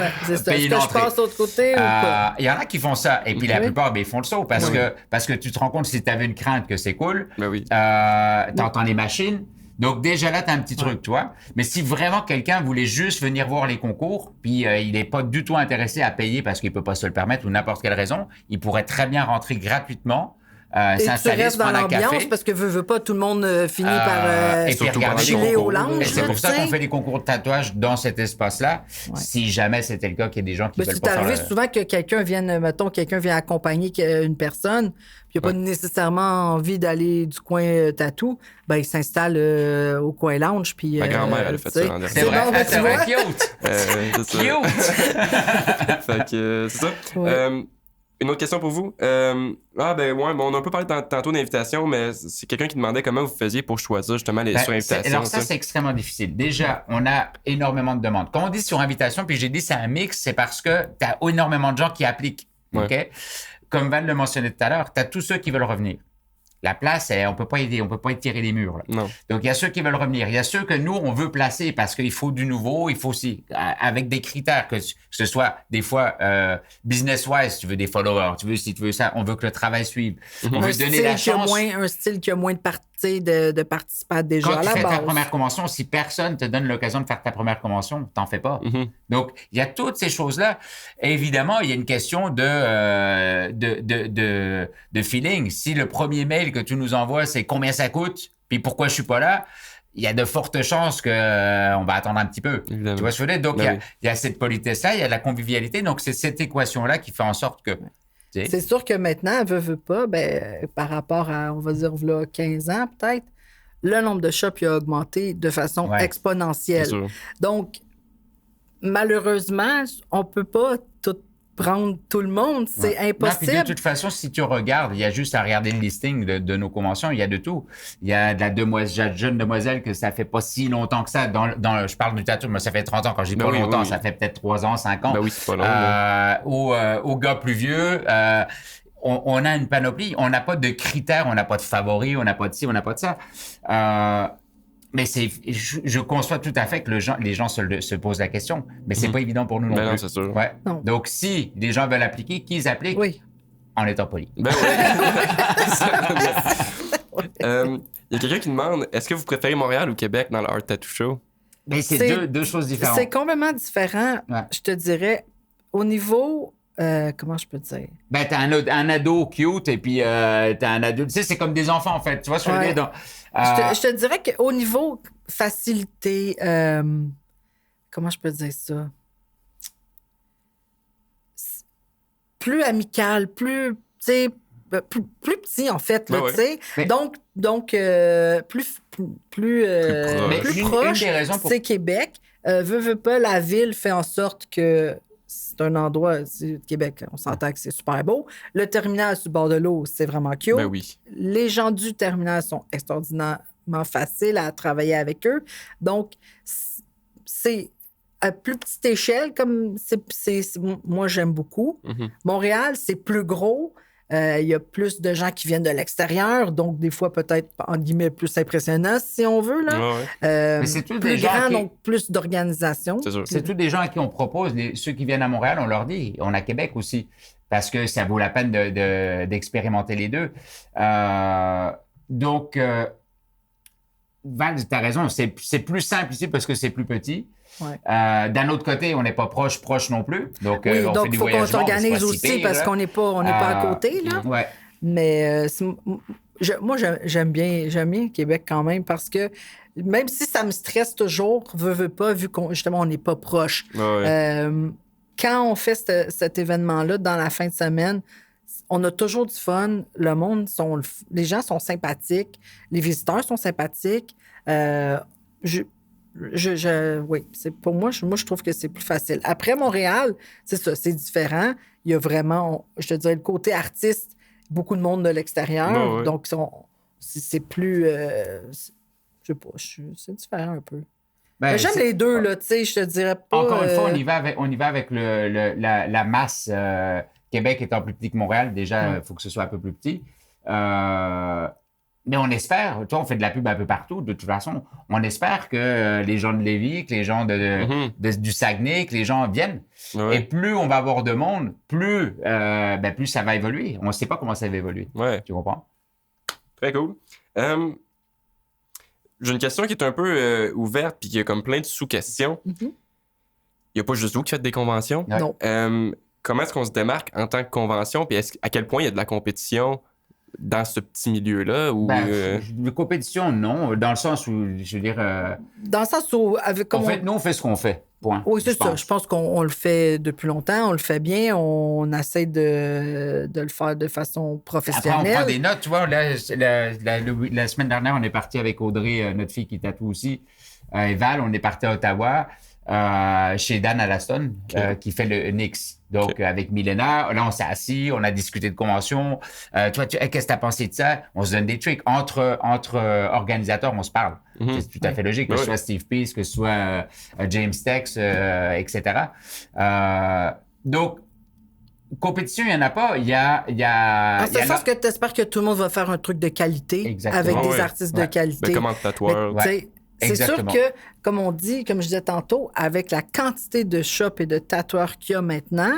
Speaker 2: payer l'entrée? Est-ce que je passe de l'autre côté ou pas? Il y en a qui font ça. Et puis la plupart, ils font le saut parce que tu te rends compte si tu avais une crainte que c'est cool.
Speaker 1: Ben oui.
Speaker 2: T'entends les machines. Donc déjà là, tu as un petit truc, tu vois. Mais si vraiment quelqu'un voulait juste venir voir les concours, puis il n'est pas du tout intéressé à payer parce qu'il peut pas se le permettre ou n'importe quelle raison, il pourrait très bien rentrer gratuitement.
Speaker 3: Et tu
Speaker 2: S'installer,
Speaker 3: restes
Speaker 2: se
Speaker 3: dans
Speaker 2: prendre un
Speaker 3: l'ambiance
Speaker 2: café.
Speaker 3: parce que veut pas, tout le monde finit par
Speaker 2: Et puis regarder les
Speaker 3: chiller
Speaker 2: concours.
Speaker 3: au lounge.
Speaker 2: Et c'est
Speaker 3: là,
Speaker 2: pour ça
Speaker 3: tu sais.
Speaker 2: qu'on fait des concours de tatouage dans cet espace-là.
Speaker 3: Ouais.
Speaker 2: Si jamais c'était le cas qu'il y a des gens qui
Speaker 3: Mais
Speaker 2: veulent
Speaker 3: c'est
Speaker 2: pas faire
Speaker 3: arrivé souvent que quelqu'un vienne, mettons, quelqu'un vient accompagner une personne, puis il n'a pas nécessairement envie d'aller du coin tatou, ben il s'installe au coin lounge. Puis,
Speaker 1: Ma grand-mère, elle a fait ça l'an dernier.
Speaker 2: C'est vrai,
Speaker 3: bon, ben,
Speaker 2: c'est
Speaker 3: tu
Speaker 2: vrai,
Speaker 3: vois.
Speaker 2: cute.
Speaker 1: C'est ça.
Speaker 2: Cute.
Speaker 1: Fait que, c'est ça.
Speaker 3: Ouais.
Speaker 1: Une autre question pour vous. On a un peu parlé tantôt d'invitation, mais c'est quelqu'un qui demandait comment vous faisiez pour choisir justement les sur invitation.
Speaker 2: Alors ça, c'est extrêmement difficile. Déjà, on a énormément de demandes. Quand on dit sur invitation, puis j'ai dit c'est un mix, c'est parce que tu as énormément de gens qui appliquent.
Speaker 1: Ouais.
Speaker 2: OK? Comme Val le mentionnait tout à l'heure, tu as tous ceux qui veulent revenir. La place, on peut pas étirer les murs. Là.
Speaker 1: Non.
Speaker 2: Donc, il y a ceux qui veulent revenir. Il y a ceux que nous, on veut placer parce qu'il faut du nouveau. Il faut aussi, avec des critères, que ce soit des fois business-wise, tu veux des followers, si tu veux ça, on veut que le travail suive. On veut donner la chance.
Speaker 3: Un style qui a moins de parties de participants déjà
Speaker 2: Quand
Speaker 3: à
Speaker 2: tu
Speaker 3: la
Speaker 2: fais ta
Speaker 3: base.
Speaker 2: première convention, si personne te donne l'occasion de faire ta première convention, t'en fais pas.
Speaker 1: Mm-hmm.
Speaker 2: Donc, il y a toutes ces choses-là. Et évidemment, il y a une question de feeling. Si le premier mail que tu nous envoies, c'est combien ça coûte, puis pourquoi je suis pas là, il y a de fortes chances qu'on va attendre un petit peu.
Speaker 1: Évidemment.
Speaker 2: Tu vois ce que je veux dire? Donc,
Speaker 1: Ben
Speaker 2: il y a cette politesse-là, il y a la convivialité. Donc, c'est cette équation-là qui fait en sorte que...
Speaker 3: C'est sûr que maintenant, veut pas, par rapport à, on va dire, là, 15 ans peut-être, le nombre de shops il a augmenté de façon exponentielle.
Speaker 1: C'est sûr.
Speaker 3: Donc, malheureusement, on peut pas tout prendre tout le monde. C'est impossible.
Speaker 2: Non, puis de toute façon, si tu regardes, il y a juste à regarder le listing de nos conventions, il y a de tout. Il y a de la jeune demoiselle que ça fait pas si longtemps que ça. Je parle du tatou, mais ça fait 30 ans. Quand je dis pas longtemps, ça fait peut-être 3 ans, 5 ans.
Speaker 1: Ben oui, c'est pas long.
Speaker 2: Au gars plus vieux, on a une panoplie. On n'a pas de critères, on n'a pas de favoris, on n'a pas de ci, on n'a pas de ça. Mais je conçois tout à fait que les gens se posent la question, mais c'est pas évident pour nous non plus.
Speaker 1: Non, c'est sûr.
Speaker 2: Ouais.
Speaker 3: Non.
Speaker 2: Donc, si les gens veulent appliquer, qu'ils appliquent en étant polis.
Speaker 1: Ben oui. Il y a quelqu'un qui demande, est-ce que vous préférez Montréal ou Québec dans le Art Tattoo Show?
Speaker 2: Mais c'est deux choses différentes.
Speaker 3: C'est complètement différent, je te dirais, au niveau... comment je peux te dire?
Speaker 2: Ben, t'as un ado cute et puis t'as un adulte. Tu sais, c'est comme des enfants, en fait. Tu vois ce que je veux dire? Donc,
Speaker 3: je te dirais qu'au niveau facilité, comment je peux dire ça? Plus amical, plus, tu sais, plus petit, en fait, là, tu sais. Donc plus proche, c'est Québec. Veut pas, la ville fait en sorte que c'est un endroit, Québec, on s'entend que c'est super beau. Le terminal sur le bord de l'eau, c'est vraiment cute.
Speaker 1: Ben oui.
Speaker 3: Les gens du terminal sont extraordinairement faciles à travailler avec eux. Donc, c'est à plus petite échelle, comme moi, j'aime beaucoup.
Speaker 1: Mm-hmm.
Speaker 3: Montréal, c'est plus gros. Il y a plus de gens qui viennent de l'extérieur, donc des fois peut-être, en guillemets, plus impressionnant, si on veut. Là.
Speaker 2: Mais c'est tout
Speaker 3: plus
Speaker 2: des gens
Speaker 3: grand, donc plus d'organisation.
Speaker 2: C'est tous des gens à qui on propose. Ceux qui viennent à Montréal, on leur dit. On a Québec aussi, parce que ça vaut la peine d'expérimenter les deux. Donc, Val, tu as raison, c'est plus simple ici parce que c'est plus petit.
Speaker 3: Ouais.
Speaker 2: D'un autre côté, on n'est pas proche non plus. Donc,
Speaker 3: oui,
Speaker 2: on
Speaker 3: donc
Speaker 2: fait du
Speaker 3: il faut qu'on s'organise aussi
Speaker 2: pire,
Speaker 3: parce qu'on n'est pas à côté. Là.
Speaker 2: Ouais.
Speaker 3: Mais moi, j'aime bien Québec quand même parce que même si ça me stresse toujours, veux pas, vu qu'on justement on n'est pas proche. Quand on fait cet événement-là dans la fin de semaine, on a toujours du fun. Le monde les gens sont sympathiques, les visiteurs sont sympathiques. Oui, pour moi, je trouve que c'est plus facile. Après Montréal, c'est ça, c'est différent. Il y a vraiment, je te dirais, le côté artiste, beaucoup de monde de l'extérieur. Donc, c'est plus. Je sais pas, c'est différent un peu. Ben, j'aime les deux, là, tu sais, je te dirais pas.
Speaker 2: Encore une fois, on y va avec la masse. Québec étant plus petit que Montréal, déjà, il faut que ce soit un peu plus petit. Mais on espère, tu vois, on fait de la pub un peu partout, de toute façon. On espère que les gens de Lévis, que les gens du Saguenay, que les gens viennent. Et plus on va avoir de monde, plus ça va évoluer. On ne sait pas comment ça va évoluer. Tu comprends?
Speaker 1: Très cool. j'ai une question qui est un peu ouverte puis qui a comme plein de sous-questions. Il n'y a pas juste vous qui faites des conventions.
Speaker 2: Ouais.
Speaker 3: Non.
Speaker 1: Comment est-ce qu'on se démarque en tant que convention? Puis à quel point il y a de la compétition dans ce petit milieu-là? Ou,
Speaker 2: De compétition, non. Dans le sens où, je veux dire...
Speaker 3: Dans le sens où,
Speaker 2: nous, on fait ce qu'on fait. Point.
Speaker 3: Oui, c'est ça. Je pense qu'on le fait depuis longtemps, on le fait bien, on essaie de le faire de façon professionnelle.
Speaker 2: Après, on prend des notes. Tu vois, la semaine dernière, on est parti avec Audrey, notre fille qui tatoue aussi, et Val, on est parti à Ottawa, chez Dan Allaston, qui fait le Nix. Donc, avec Milena, là, on s'est assis, on a discuté de convention. Toi, qu'est-ce que tu as pensé de ça? On se donne des tricks. Entre organisateurs, on se parle. C'est tout à fait logique, que ce soit Steve Peace, que ce soit James Tex, etc. Donc, compétition, il n'y en a pas. Il y a
Speaker 3: en ce sens que tu espères que tout le monde va faire un truc de qualité.
Speaker 2: Exactement.
Speaker 3: Avec des artistes de qualité.
Speaker 1: Ben, comment tatoueur.
Speaker 3: C'est sûr que, comme on dit, comme je disais tantôt, avec la quantité de shops et de tatoueurs qu'il y a maintenant,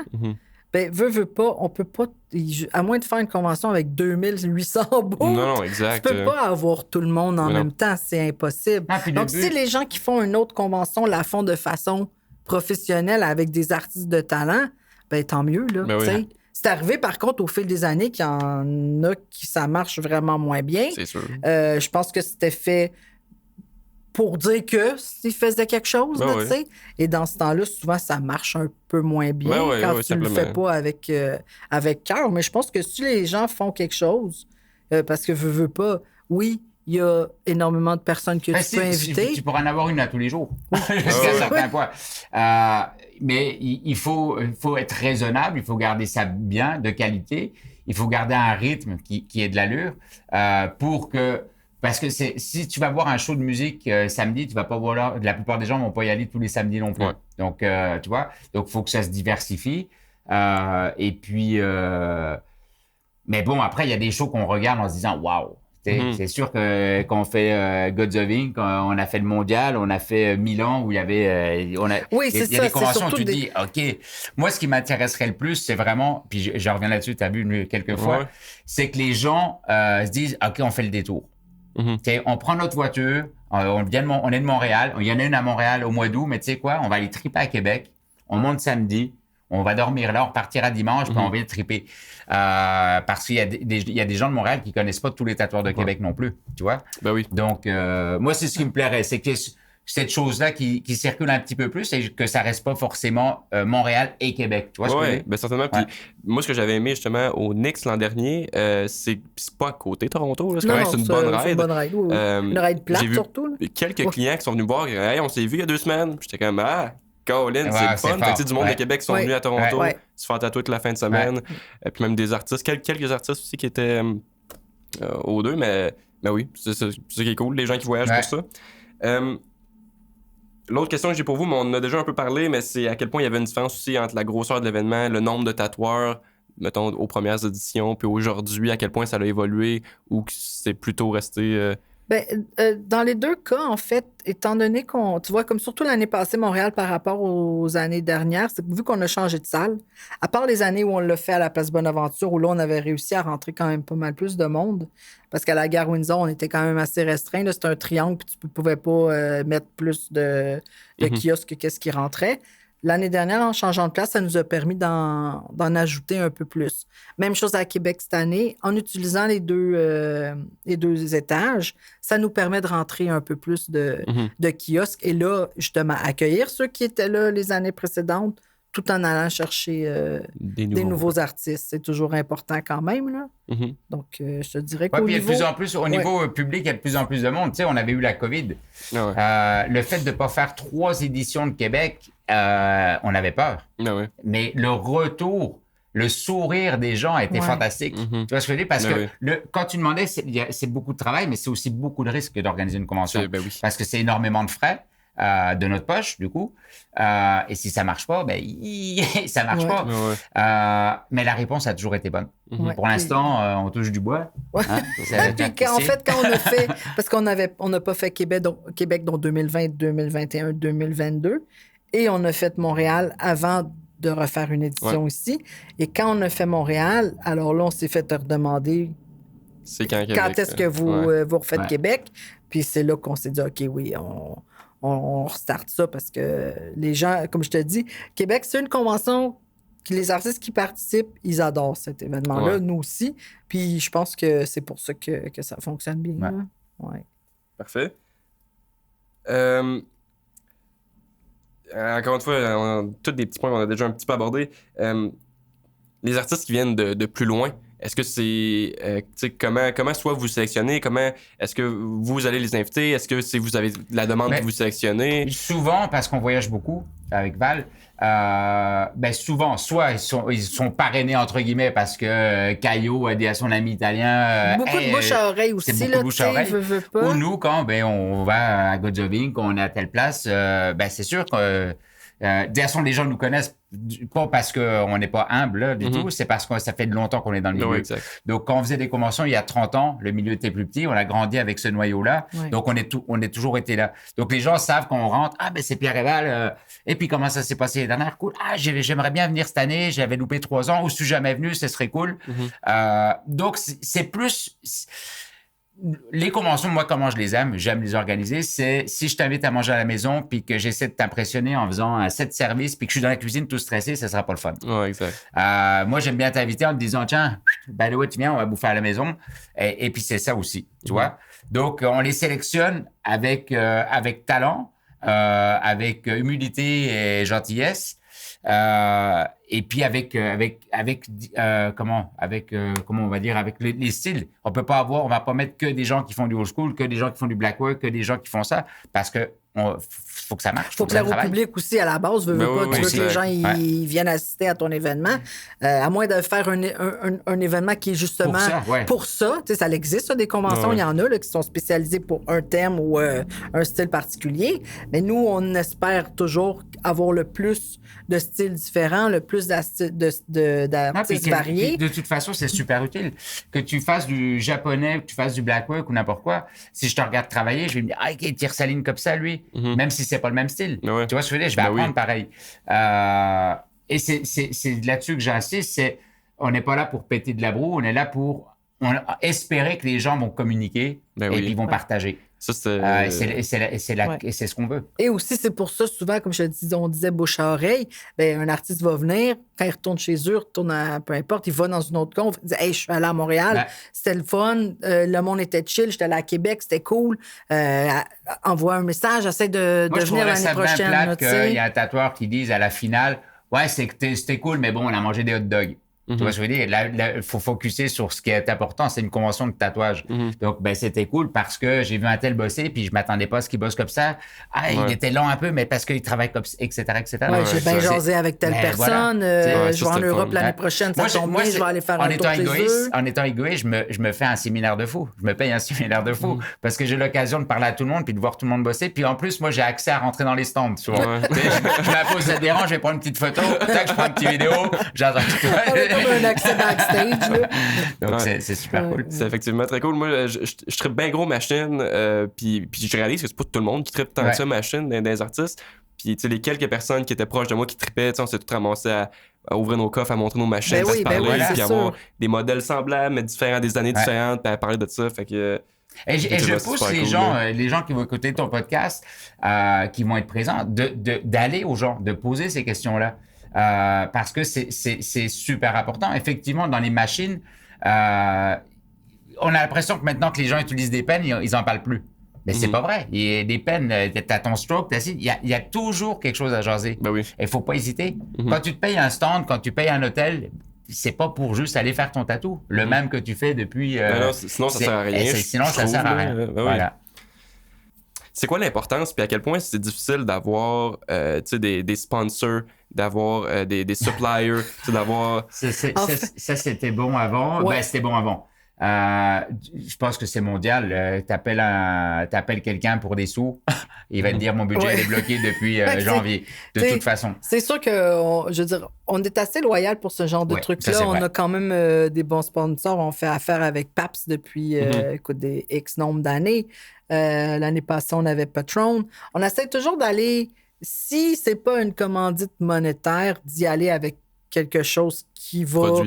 Speaker 3: ben, veut pas, on peut pas, à moins de faire une convention avec 2800 bouts,
Speaker 1: non, exact.
Speaker 3: tu peux pas avoir tout le monde en même temps, c'est impossible. Donc, si les gens qui font une autre convention la font de façon professionnelle avec des artistes de talent, ben tant mieux, là, C'est arrivé, par contre, au fil des années qu'il y en a qui ça marche vraiment moins bien.
Speaker 1: C'est sûr.
Speaker 3: Je pense que c'était fait pour dire que s'il faisait quelque chose, tu sais. Et dans ce temps-là, souvent, ça marche un peu moins bien quand tu ne le fais pas avec cœur. Mais je pense que si les gens font quelque chose, parce que veux pas, oui, il y a énormément de personnes que tu peux inviter.
Speaker 2: Tu pourras en avoir une à tous les jours, jusqu'à un certain point. Mais il faut être raisonnable, il faut garder ça bien, de qualité. Il faut garder un rythme qui ait de l'allure pour que... Parce que si tu vas voir un show de musique samedi, tu vas pas voir... La plupart des gens vont pas y aller tous les samedis non plus. Ouais. Donc, tu vois, donc il faut que ça se diversifie. Et puis... Mais bon, après, il y a des shows qu'on regarde en se disant « Waouh! » C'est sûr que quand on fait Gods of Ink, on a fait le mondial, on a fait Milan où il y avait... il y a des conventions où tu te dis « OK, moi, ce qui m'intéresserait le plus, c'est vraiment... » Puis je reviens là-dessus, tu as vu quelques fois, c'est que les gens se disent « OK, on fait le détour. » On prend notre voiture, on est de Montréal, il y en a une à Montréal au mois d'août, mais tu sais quoi, on va aller triper à Québec, on monte samedi, on va dormir là, on repartira dimanche, puis on vient triper. Parce qu'il y a des gens de Montréal qui connaissent pas tous les tatoueurs de Québec non plus, tu vois?
Speaker 1: Ben oui.
Speaker 2: Donc, moi, c'est ce qui me plairait, c'est que cette chose-là qui circule un petit peu plus et que ça reste pas forcément Montréal et Québec. Tu vois ce que je veux dire?
Speaker 1: Ben certainement. Puis moi, ce que j'avais aimé justement au Nix l'an dernier, c'est pas à côté Toronto. Là. C'est une bonne ride.
Speaker 3: C'est une bonne ride. Oui. Une ride plate surtout. Là.
Speaker 1: Quelques clients qui sont venus voir, hey, on s'est vu il y a 2 semaines. J'étais comme, Colin, c'est le fun. Fait que, du monde de Québec qui sont venus à Toronto se faire tatouer toute la fin de semaine. Puis même des artistes, quelques artistes aussi qui étaient aux deux, mais oui, c'est ça qui est cool, les gens qui voyagent pour ça. L'autre question que j'ai pour vous, mais on en a déjà un peu parlé, mais c'est à quel point il y avait une différence aussi entre la grosseur de l'événement, le nombre de tatoueurs, mettons, aux premières éditions, puis aujourd'hui, à quel point ça a évolué ou que c'est plutôt resté...
Speaker 3: dans les deux cas, en fait, étant donné tu vois, comme surtout l'année passée, Montréal par rapport aux années dernières, c'est que vu qu'on a changé de salle, à part les années où on l'a fait à la Place Bonaventure, où là, on avait réussi à rentrer quand même pas mal plus de monde, parce qu'à la Gare Windsor, on était quand même assez restreint. Là, c'était un triangle, puis tu ne pouvais pas mettre plus de kiosques que qu'est-ce qui rentrait. L'année dernière, en changeant de place, ça nous a permis d'en ajouter un peu plus. Même chose à Québec cette année. En utilisant les deux étages, ça nous permet de rentrer un peu plus de kiosques et là, justement, accueillir ceux qui étaient là les années précédentes tout en allant chercher des nouveaux artistes. C'est toujours important quand même, là. Donc, je te dirais qu'au niveau...
Speaker 2: de plus en plus, au niveau public, il y a de plus en plus de monde. Tu sais, on avait eu la COVID. Le fait de ne pas faire 3 éditions de Québec, on avait peur. Mais le retour, le sourire des gens a été fantastique. Tu vois ce que je veux dire? Parce que quand tu demandais, c'est beaucoup de travail, mais c'est aussi beaucoup de risques d'organiser une convention. Parce que c'est énormément de frais. De notre poche, du coup. Et si ça marche pas, ça marche pas. Mais la réponse a toujours été bonne. Pour l'instant, on touche du bois. Hein?
Speaker 3: En fait, quand on a fait... Parce qu'on n'a pas fait Québec dans 2020, 2021, 2022. Et on a fait Montréal avant de refaire une édition ici. Et quand on a fait Montréal, alors là, on s'est fait redemander
Speaker 1: C'est quand Québec,
Speaker 3: est-ce que vous refaites Québec? Puis c'est là qu'on s'est dit, OK, oui, on restarte ça parce que les gens, comme je te dis, Québec, c'est une convention que les artistes qui participent, ils adorent cet événement-là, nous aussi. Puis je pense que c'est pour ça que ça fonctionne bien. Ouais.
Speaker 1: Parfait. Encore une fois, on a tous des petits points qu'on a déjà un petit peu abordés. Les artistes qui viennent de plus loin, est-ce que c'est comment soit vous sélectionnez, comment est-ce que vous allez les inviter, est-ce que vous avez la demande que vous sélectionnez?
Speaker 2: Souvent, parce qu'on voyage beaucoup avec Val, souvent, soit ils sont parrainés entre guillemets parce que Caillot a dit à son ami italien.
Speaker 3: Beaucoup de bouche à oreille aussi,
Speaker 2: c'est beaucoup de bouche à oreille.
Speaker 3: Pas.
Speaker 2: Ou nous, quand on va à Godzoving, qu'on est à telle place, c'est sûr que de toute façon, les gens nous connaissent pas parce qu'on n'est pas humble là, du tout, c'est parce que ça fait longtemps qu'on est dans le milieu.
Speaker 1: Exact.
Speaker 2: Donc, quand on faisait des conventions il y a 30 ans, le milieu était plus petit, on a grandi avec ce noyau-là, donc on est toujours été là. Donc, les gens savent quand on rentre, c'est Pierre et Val, et puis comment ça s'est passé les dernières? Cool, j'aimerais bien venir cette année, j'avais loupé 3 ans, ou si je suis jamais venu, ce serait cool. Donc, c'est plus... Les conventions, moi, comment je les aime, j'aime les organiser, c'est si je t'invite à manger à la maison puis que j'essaie de t'impressionner en faisant un set service puis que je suis dans la cuisine tout stressé, ça sera pas le fun.
Speaker 1: Ouais, exact.
Speaker 2: Moi, j'aime bien t'inviter en te disant, tiens, tu viens, on va bouffer à la maison. Et puis, c'est ça aussi, tu vois. Donc, on les sélectionne avec talent, avec humilité et gentillesse. Et puis comment on va dire, avec les styles. On va pas mettre que des gens qui font du old school, que des gens qui font du black work, que des gens qui font ça, parce que faut que ça marche.
Speaker 3: Faut plaire au public aussi à la base. Tu veux que les gens ils viennent assister à ton événement. À moins de faire un événement qui est justement pour ça. Tu sais, ça existe, des conventions, il y en a là, qui sont spécialisées pour un thème ou un style particulier. Mais nous, on espère toujours avoir le plus de styles différents, le plus d'artistes variés.
Speaker 2: De toute façon, c'est super utile. Que tu fasses du japonais, que tu fasses du black work ou n'importe quoi, si je te regarde travailler, je vais me dire, il tire sa ligne comme ça, lui. Même si c'est pas le même style. Tu vois ce que je veux dire? Je vais apprendre pareil. Et c'est là-dessus que j'insiste, on n'est pas là pour péter de la broue, on est là pour espérer que les gens vont communiquer et puis vont partager.
Speaker 1: Ça,
Speaker 2: c'est ce qu'on veut.
Speaker 3: Et aussi, c'est pour ça, souvent, comme on disait bouche à oreille, un artiste va venir, quand il retourne chez eux, peu importe, il va dans une autre conf, il dit « Hey, je suis allé à Montréal, c'était le fun, le monde était chill, j'étais allé à Québec, c'était cool. Envoie un message, essaie de venir l'année prochaine. »
Speaker 2: Moi, je trouverais ça bien plate qu'il y a un tatoueur qui dise à la finale « Ouais, c'était cool, mais bon, on a mangé des hot dogs. » Tu vois ce que je veux dire? Il faut focuser sur ce qui est important. C'est une convention de tatouage. Donc, c'était cool parce que j'ai vu un tel bosser puis je m'attendais pas à ce qu'il bosse comme ça. Il était long un peu, mais parce qu'il travaille comme ça, etc., etc.
Speaker 3: J'ai bien jasé avec telle personne. Je vais en Europe l'année prochaine. Ça tombe bien, je vais aller faire un tour chez eux.
Speaker 2: En étant égoïste, je me fais un séminaire de fou. Je me paye un séminaire de fou parce que j'ai l'occasion de parler à tout le monde puis de voir tout le monde bosser. Puis en plus, moi, j'ai accès à rentrer dans les stands. Je m'impose, ça dérange, je vais prendre une petite photo. Je prends une petite vidéo. J'attends.
Speaker 3: Un accès backstage. Là.
Speaker 2: Donc, c'est super cool.
Speaker 1: C'est effectivement très cool. Moi, je trippe bien gros machine, puis je réalise que c'est pas tout le monde qui trippe tant que ça machine dans les artistes. Puis, tu sais, les quelques personnes qui étaient proches de moi qui trippaient, on s'est tous ramassés à ouvrir nos coffres, à montrer nos machines, à se parler, puis avoir des modèles semblables, mais différents, des années différentes, puis à parler de ça. Fait que...
Speaker 2: Et je pousse les gens qui vont écouter ton podcast, qui vont être présents, d'aller aux gens, de poser ces questions-là. Parce que c'est super important. Effectivement, dans les machines, on a l'impression que maintenant que les gens utilisent des pennes, ils en parlent plus. Mais c'est pas vrai. Il y a des pennes, t'as ton stroke, il y a toujours quelque chose à jaser. Et il faut pas hésiter. Quand tu te payes un stand, quand tu payes un hôtel, c'est pas pour juste aller faire ton tatou. Le même que tu fais depuis...
Speaker 1: non, sinon, ça sert à rien.
Speaker 2: Sinon, ça sert à rien. Voilà.
Speaker 1: C'est quoi l'importance, puis à quel point c'est difficile d'avoir des sponsors, d'avoir des suppliers, d'avoir...
Speaker 2: Ça, c'était bon avant. C'était bon avant. Je pense que c'est mondial. T'appelles quelqu'un pour des sous, il va te dire mon budget est bloqué depuis janvier. De toute façon.
Speaker 3: C'est sûr que, je veux dire, on est assez loyal pour ce genre de trucs-là. On a quand même des bons sponsors. On fait affaire avec PAPS depuis des X nombre d'années. L'année passée, on avait Patron. On essaie toujours d'aller, si c'est pas une commandite monétaire, d'y aller avec quelque chose qui va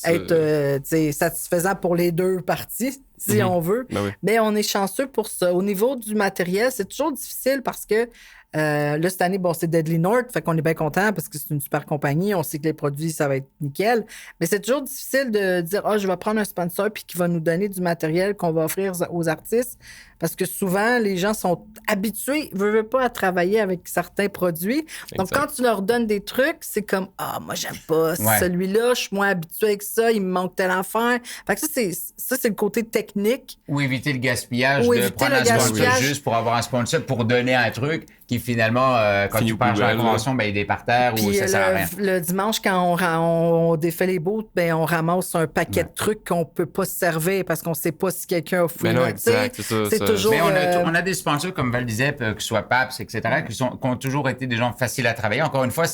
Speaker 3: être satisfaisant pour les deux parties. si on veut.
Speaker 1: Ben oui.
Speaker 3: Mais on est chanceux pour ça. Au niveau du matériel, c'est toujours difficile parce que là, cette année, bon, c'est Deadly North, fait qu'on est bien content parce que c'est une super compagnie. On sait que les produits, ça va être nickel. Mais c'est toujours difficile de dire, je vais prendre un sponsor puis qui va nous donner du matériel qu'on va offrir aux artistes. Parce que souvent, les gens sont habitués, veulent pas, à travailler avec certains produits. Donc, quand tu leur donnes des trucs, c'est comme, moi, j'aime pas celui-là, je suis moins habitué avec ça, il me manque telle affaire. Fait que ça, c'est le côté technique.
Speaker 2: Ou éviter le gaspillage,
Speaker 3: Ou
Speaker 2: de prendre un sponsor juste pour avoir un sponsor, pour donner un truc qui finalement, quand tu pars à la convention, ben, il est par terre ou ça sert à rien.
Speaker 3: Le dimanche, quand on défait les booths, ben, on ramasse un paquet de trucs qu'on peut pas se servir parce qu'on sait pas si quelqu'un a fouillé.
Speaker 1: Ben non, exact, c'est
Speaker 3: toujours...
Speaker 2: Mais on a des sponsors, comme Val disait, que ce soit PAPS, etc., qui ont toujours été des gens faciles à travailler. Encore une fois,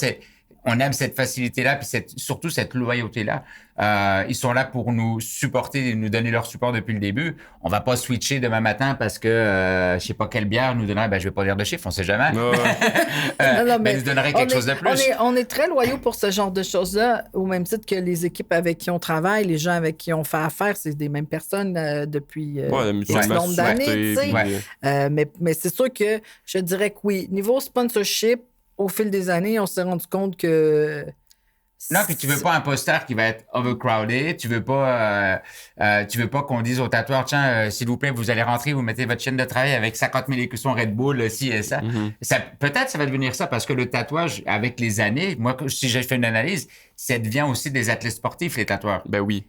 Speaker 2: on aime cette facilité-là, puis surtout cette loyauté-là. Ils sont là pour nous supporter et nous donner leur support depuis le début. On va pas switcher demain matin parce que je sais pas quelle bière nous donnerait, je vais pas dire de chiffre, on sait jamais. Mais nous donnerait quelque chose de plus.
Speaker 3: On est très loyaux pour ce genre de choses-là, au même titre que les équipes avec qui on travaille, les gens avec qui on fait affaire, c'est des mêmes personnes depuis un nombre d'années. Mais c'est sûr que je dirais que oui. Niveau sponsorship, au fil des années, on s'est rendu compte que...
Speaker 2: Non, puis tu veux pas un poster qui va être overcrowded. Tu veux pas qu'on dise au tatoueur, tiens, s'il vous plaît, vous allez rentrer, vous mettez votre chaîne de travail avec 50 000 écussons Red Bull, ci et ça. Peut-être ça va devenir ça parce que le tatouage, avec les années, moi, si j'ai fait une analyse, ça devient aussi des athlètes sportifs, les tatoueurs.
Speaker 1: Ben oui.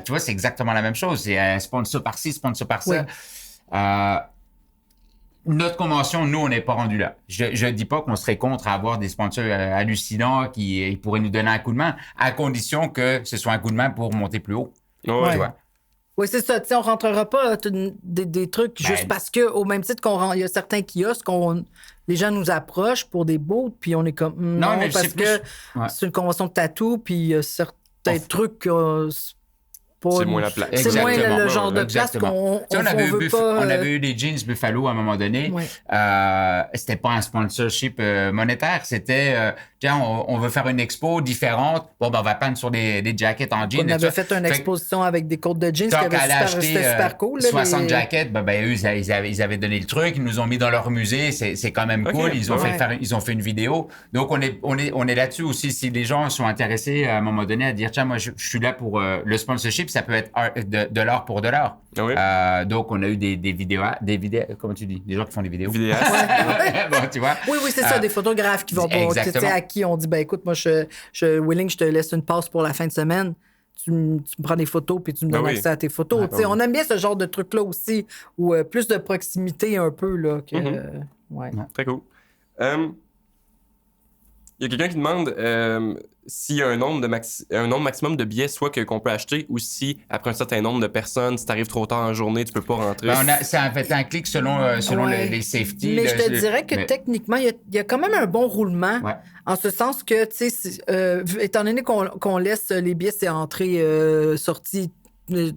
Speaker 2: Tu vois, c'est exactement la même chose. C'est un sponsor par-ci, sponsor par-ça.
Speaker 3: Oui.
Speaker 2: Notre convention, nous, on n'est pas rendu là. Je dis pas qu'on serait contre avoir des sponsors hallucinants qui pourraient nous donner un coup de main, à condition que ce soit un coup de main pour monter plus haut. Tu vois?
Speaker 3: Oui, c'est ça. On ne rentrera pas des trucs juste parce que, au même titre il y a certains kiosques, les gens nous approchent pour des boots, puis on est comme non mais parce que c'est une convention de tatou, puis il y a certains trucs...
Speaker 1: c'est moins la place.
Speaker 3: C'est moins le genre de place qu'on veut pas...
Speaker 2: On avait eu des jeans Buffalo à un moment donné. C'était pas un sponsorship monétaire. C'était, tiens, on veut faire une expo différente. Bon, on va peindre sur des jackets en jeans.
Speaker 3: On avait fait une exposition avec des côtes de jeans qui c'était super cool.
Speaker 2: 60 jackets, eux, ils avaient donné le truc. Ils nous ont mis dans leur musée. C'est quand même cool. Ils ont fait une vidéo. Donc, on est là-dessus aussi. Si les gens sont intéressés à un moment donné à dire, tiens, moi, je suis là pour le sponsorship, ça peut être de l'or pour de l'or. Donc, on a eu des vidéos, comment tu dis? Des gens qui font des vidéos. Bon, tu vois?
Speaker 3: Oui, c'est ça, des photographes qui vont à qui on dit, écoute, moi, Willing, je te laisse une passe pour la fin de semaine. Tu me prends des photos puis tu me donnes accès à tes photos. On aime bien ce genre de truc-là aussi, où plus de proximité un peu. Là,
Speaker 1: Très cool. Il y a quelqu'un qui demande s'il y a un nombre maximum de billets, soit qu'on peut acheter, ou si, après un certain nombre de personnes, si tu arrives trop tard en journée, tu peux pas rentrer.
Speaker 2: Ça a fait un clic selon les safety.
Speaker 3: Mais je te dirais que techniquement, il y a quand même un bon roulement. En ce sens que, tu sais, étant donné qu'on laisse les billets, c'est entrée, sortie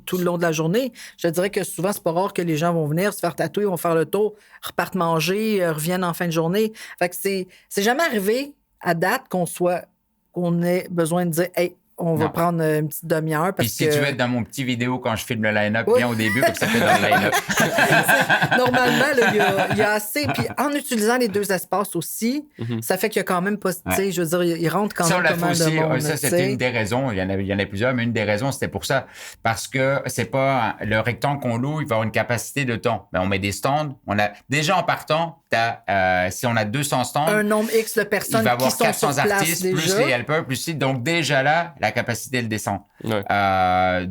Speaker 3: tout le long de la journée, je te dirais que souvent, c'est pas rare que les gens vont venir se faire tatouer, vont faire le tour, repartent manger, reviennent en fin de journée. Fait que c'est jamais arrivé à date qu'on ait besoin de dire « Hey, on va prendre une petite demi-heure. »
Speaker 2: Puis si tu veux être dans mon petit vidéo quand je filme le line-up, viens au début, comme ça fait dans le line-up.
Speaker 3: Normalement, il y a assez. Puis en utilisant les deux espaces aussi, ça fait qu'il y a quand même pas... Tu sais, je veux dire, il rentre quand même pas mal de monde.
Speaker 2: Ça, c'était une des raisons. Il y en a plusieurs, mais une des raisons, c'était pour ça. Parce que c'est pas... Le rectangle qu'on loue, il va avoir une capacité de temps. Mais on met des stands. Déjà en partant, si on a 200 stands...
Speaker 3: Un nombre X de personnes
Speaker 2: il va avoir
Speaker 3: qui sont
Speaker 2: 400
Speaker 3: sur place
Speaker 2: artistes,
Speaker 3: déjà.
Speaker 2: plus les helpers, plus si. Donc déjà là, la capacité, elle descend.
Speaker 3: En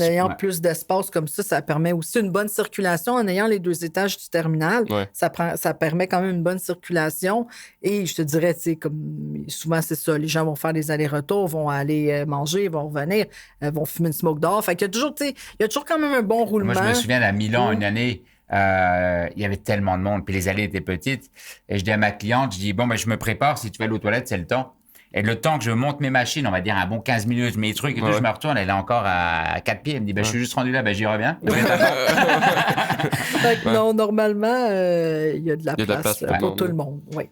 Speaker 3: ayant plus d'espace comme ça permet aussi une bonne circulation. En ayant les deux étages du terminal, ça permet quand même une bonne circulation. Et je te dirais, tu sais, comme souvent, c'est ça. Les gens vont faire des allers-retours, vont aller manger, vont revenir, vont fumer une smoke dehors. Fait qu'il y a toujours, tu sais, il y a toujours quand même un bon roulement.
Speaker 2: Moi, je me souviens à Milan, une année, il y avait tellement de monde, puis les allées étaient petites. Et je dis à ma cliente, je dis, bon, je me prépare, si tu vas aller aux toilettes, c'est le temps. Et le temps que je monte mes machines, on va dire un bon 15 minutes, mes trucs et tout, je me retourne, elle est encore à 4 pieds. Elle me dit, je suis juste rendu là, j'y reviens.
Speaker 3: Non, normalement, il y a de la place pour tout le monde. Oui.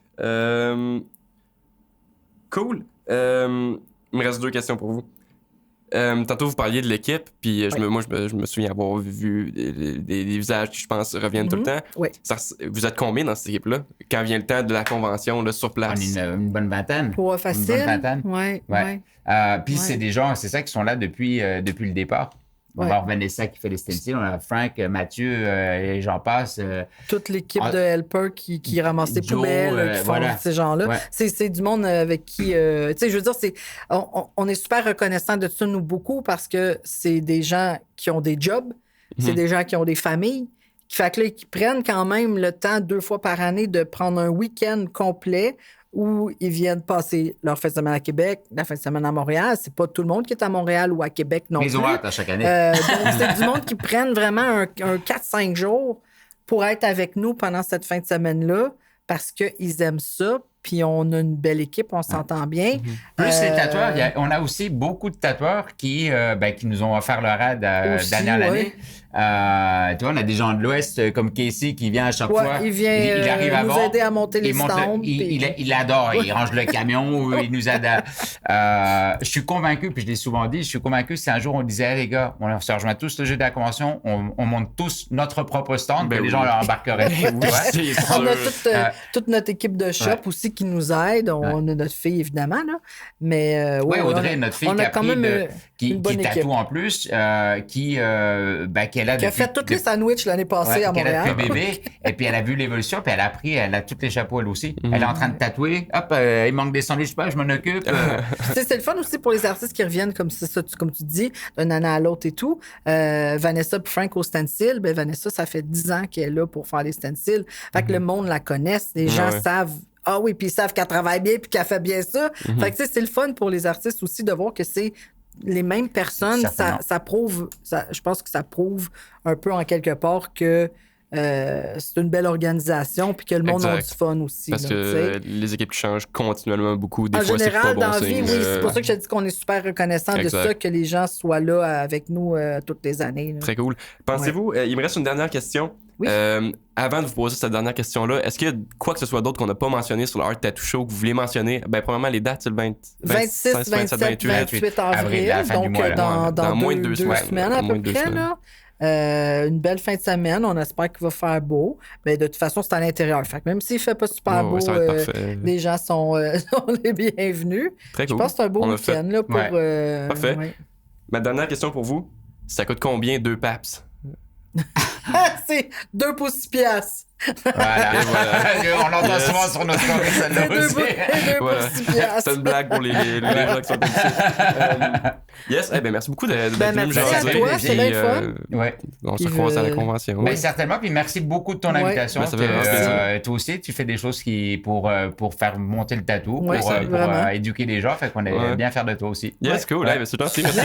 Speaker 1: Cool. Il me reste 2 questions pour vous. Tantôt, vous parliez de l'équipe, puis je me souviens avoir vu des visages qui, je pense, reviennent tout le temps.
Speaker 3: Oui.
Speaker 1: Vous êtes combien dans cette équipe-là? Quand vient le temps de la convention, là, sur place?
Speaker 2: On est une bonne vingtaine.
Speaker 3: Pour facile.
Speaker 2: Une bonne vingtaine.
Speaker 3: Oui.
Speaker 2: Puis c'est des gens, c'est ça, qui sont là depuis le départ. On va avoir Vanessa qui fait les stencils, on a Frank, Mathieu et j'en passe.
Speaker 3: Toute l'équipe de helpers qui ramasse les poubelles, qui font ces gens-là. Ouais. C'est du monde avec qui... tu sais, je veux dire, on est super reconnaissant de ça, nous, beaucoup, parce que c'est des gens qui ont des jobs, c'est des gens qui ont des familles, qui prennent quand même le temps 2 fois par année de prendre un week-end complet où ils viennent passer leur fin de semaine à Québec, la fin de semaine à Montréal. C'est pas tout le monde qui est à Montréal ou à Québec non plus.
Speaker 2: Ils ont hâte à chaque année.
Speaker 3: Donc, c'est du monde qui prennent vraiment un 4-5 jours pour être avec nous pendant cette fin de semaine-là parce qu'ils aiment ça. Puis on a une belle équipe, on s'entend bien.
Speaker 2: Plus les tatoueurs, on a aussi beaucoup de tatoueurs qui nous ont offert leur aide d'année en année. Tu vois, on a des gens de l'Ouest comme Casey qui vient à chaque fois.
Speaker 3: Il arrive
Speaker 2: à
Speaker 3: nous aider à monter les stands.
Speaker 2: Il adore, il range le camion, il nous aide à... je suis convaincu, puis je l'ai souvent dit, si un jour on disait, hey, les gars, on se rejoint tous le jeu de la convention, on monte tous notre propre stand, les gens l'embarqueraient.
Speaker 3: On a toute notre équipe de shop aussi qui nous aide. On a notre fille, évidemment. Là. Mais
Speaker 2: Audrey, notre fille qui tatoue en plus, qui
Speaker 3: a fait tous les sandwichs l'année passée à Montréal.
Speaker 2: Elle a depuis bébé, et puis elle a vu l'évolution, puis elle a tous les chapeaux, elle aussi. Elle est en train de tatouer. Hop, il manque des sandwichs, je m'en occupe.
Speaker 3: C'est le fun aussi pour les artistes qui reviennent comme tu dis, d'une année à l'autre et tout. Vanessa et Frank au stencil, Vanessa, ça fait 10 ans qu'elle est là pour faire les stencils. Fait que le monde la connaisse, les gens savent. Ah oui, puis ils savent qu'elle travaille bien puis qu'elle fait bien ça. Fait que c'est le fun pour les artistes aussi de voir que c'est les mêmes personnes. Ça prouve, je pense que ça prouve un peu en quelque part que c'est une belle organisation puis que le monde a du fun aussi.
Speaker 1: Parce que les équipes changent continuellement beaucoup. Des fois,
Speaker 3: général,
Speaker 1: c'est pas bon
Speaker 3: dans la vie, oui, c'est pour ça que je te dis qu'on est super reconnaissant de ça, que les gens soient là avec nous toutes les années. Là.
Speaker 1: Très cool. Pensez-vous, il me reste une dernière question.
Speaker 3: Oui.
Speaker 1: Avant de vous poser cette dernière question-là, est-ce qu'il y a quoi que ce soit d'autre qu'on n'a pas mentionné sur le Art Tattoo Show que vous voulez mentionner? Premièrement, les dates, c'est le
Speaker 3: 26, 27, 28 avril. Donc, dans moins de 2 semaines à peu près. Là. Une belle fin de semaine. On espère qu'il va faire beau. Mais de toute façon, c'est à l'intérieur. Fait que même s'il ne fait pas super beau, les gens sont les bienvenus.
Speaker 1: Très cool.
Speaker 3: Je pense que c'est un beau week-end. Là, pour,
Speaker 1: parfait. Ma dernière question pour vous, ça coûte combien 2 PAPS?
Speaker 3: C'est 2 pour 6 piastres.
Speaker 2: Voilà. On l'entend souvent sur notre story, celle-là aussi.
Speaker 1: C'est une blague pour les gens qui sont ici. Yes, merci beaucoup d'être venu me jaser.
Speaker 3: Merci à toi, c'est bien fun.
Speaker 1: On se croise à la convention.
Speaker 2: Oui, certainement. Puis merci beaucoup de ton invitation. Toi aussi, tu fais des choses pour faire monter le tatou, pour éduquer les gens. Fait qu'on est bien fiers de toi aussi.
Speaker 1: Yes, cool. C'est gentil. Merci.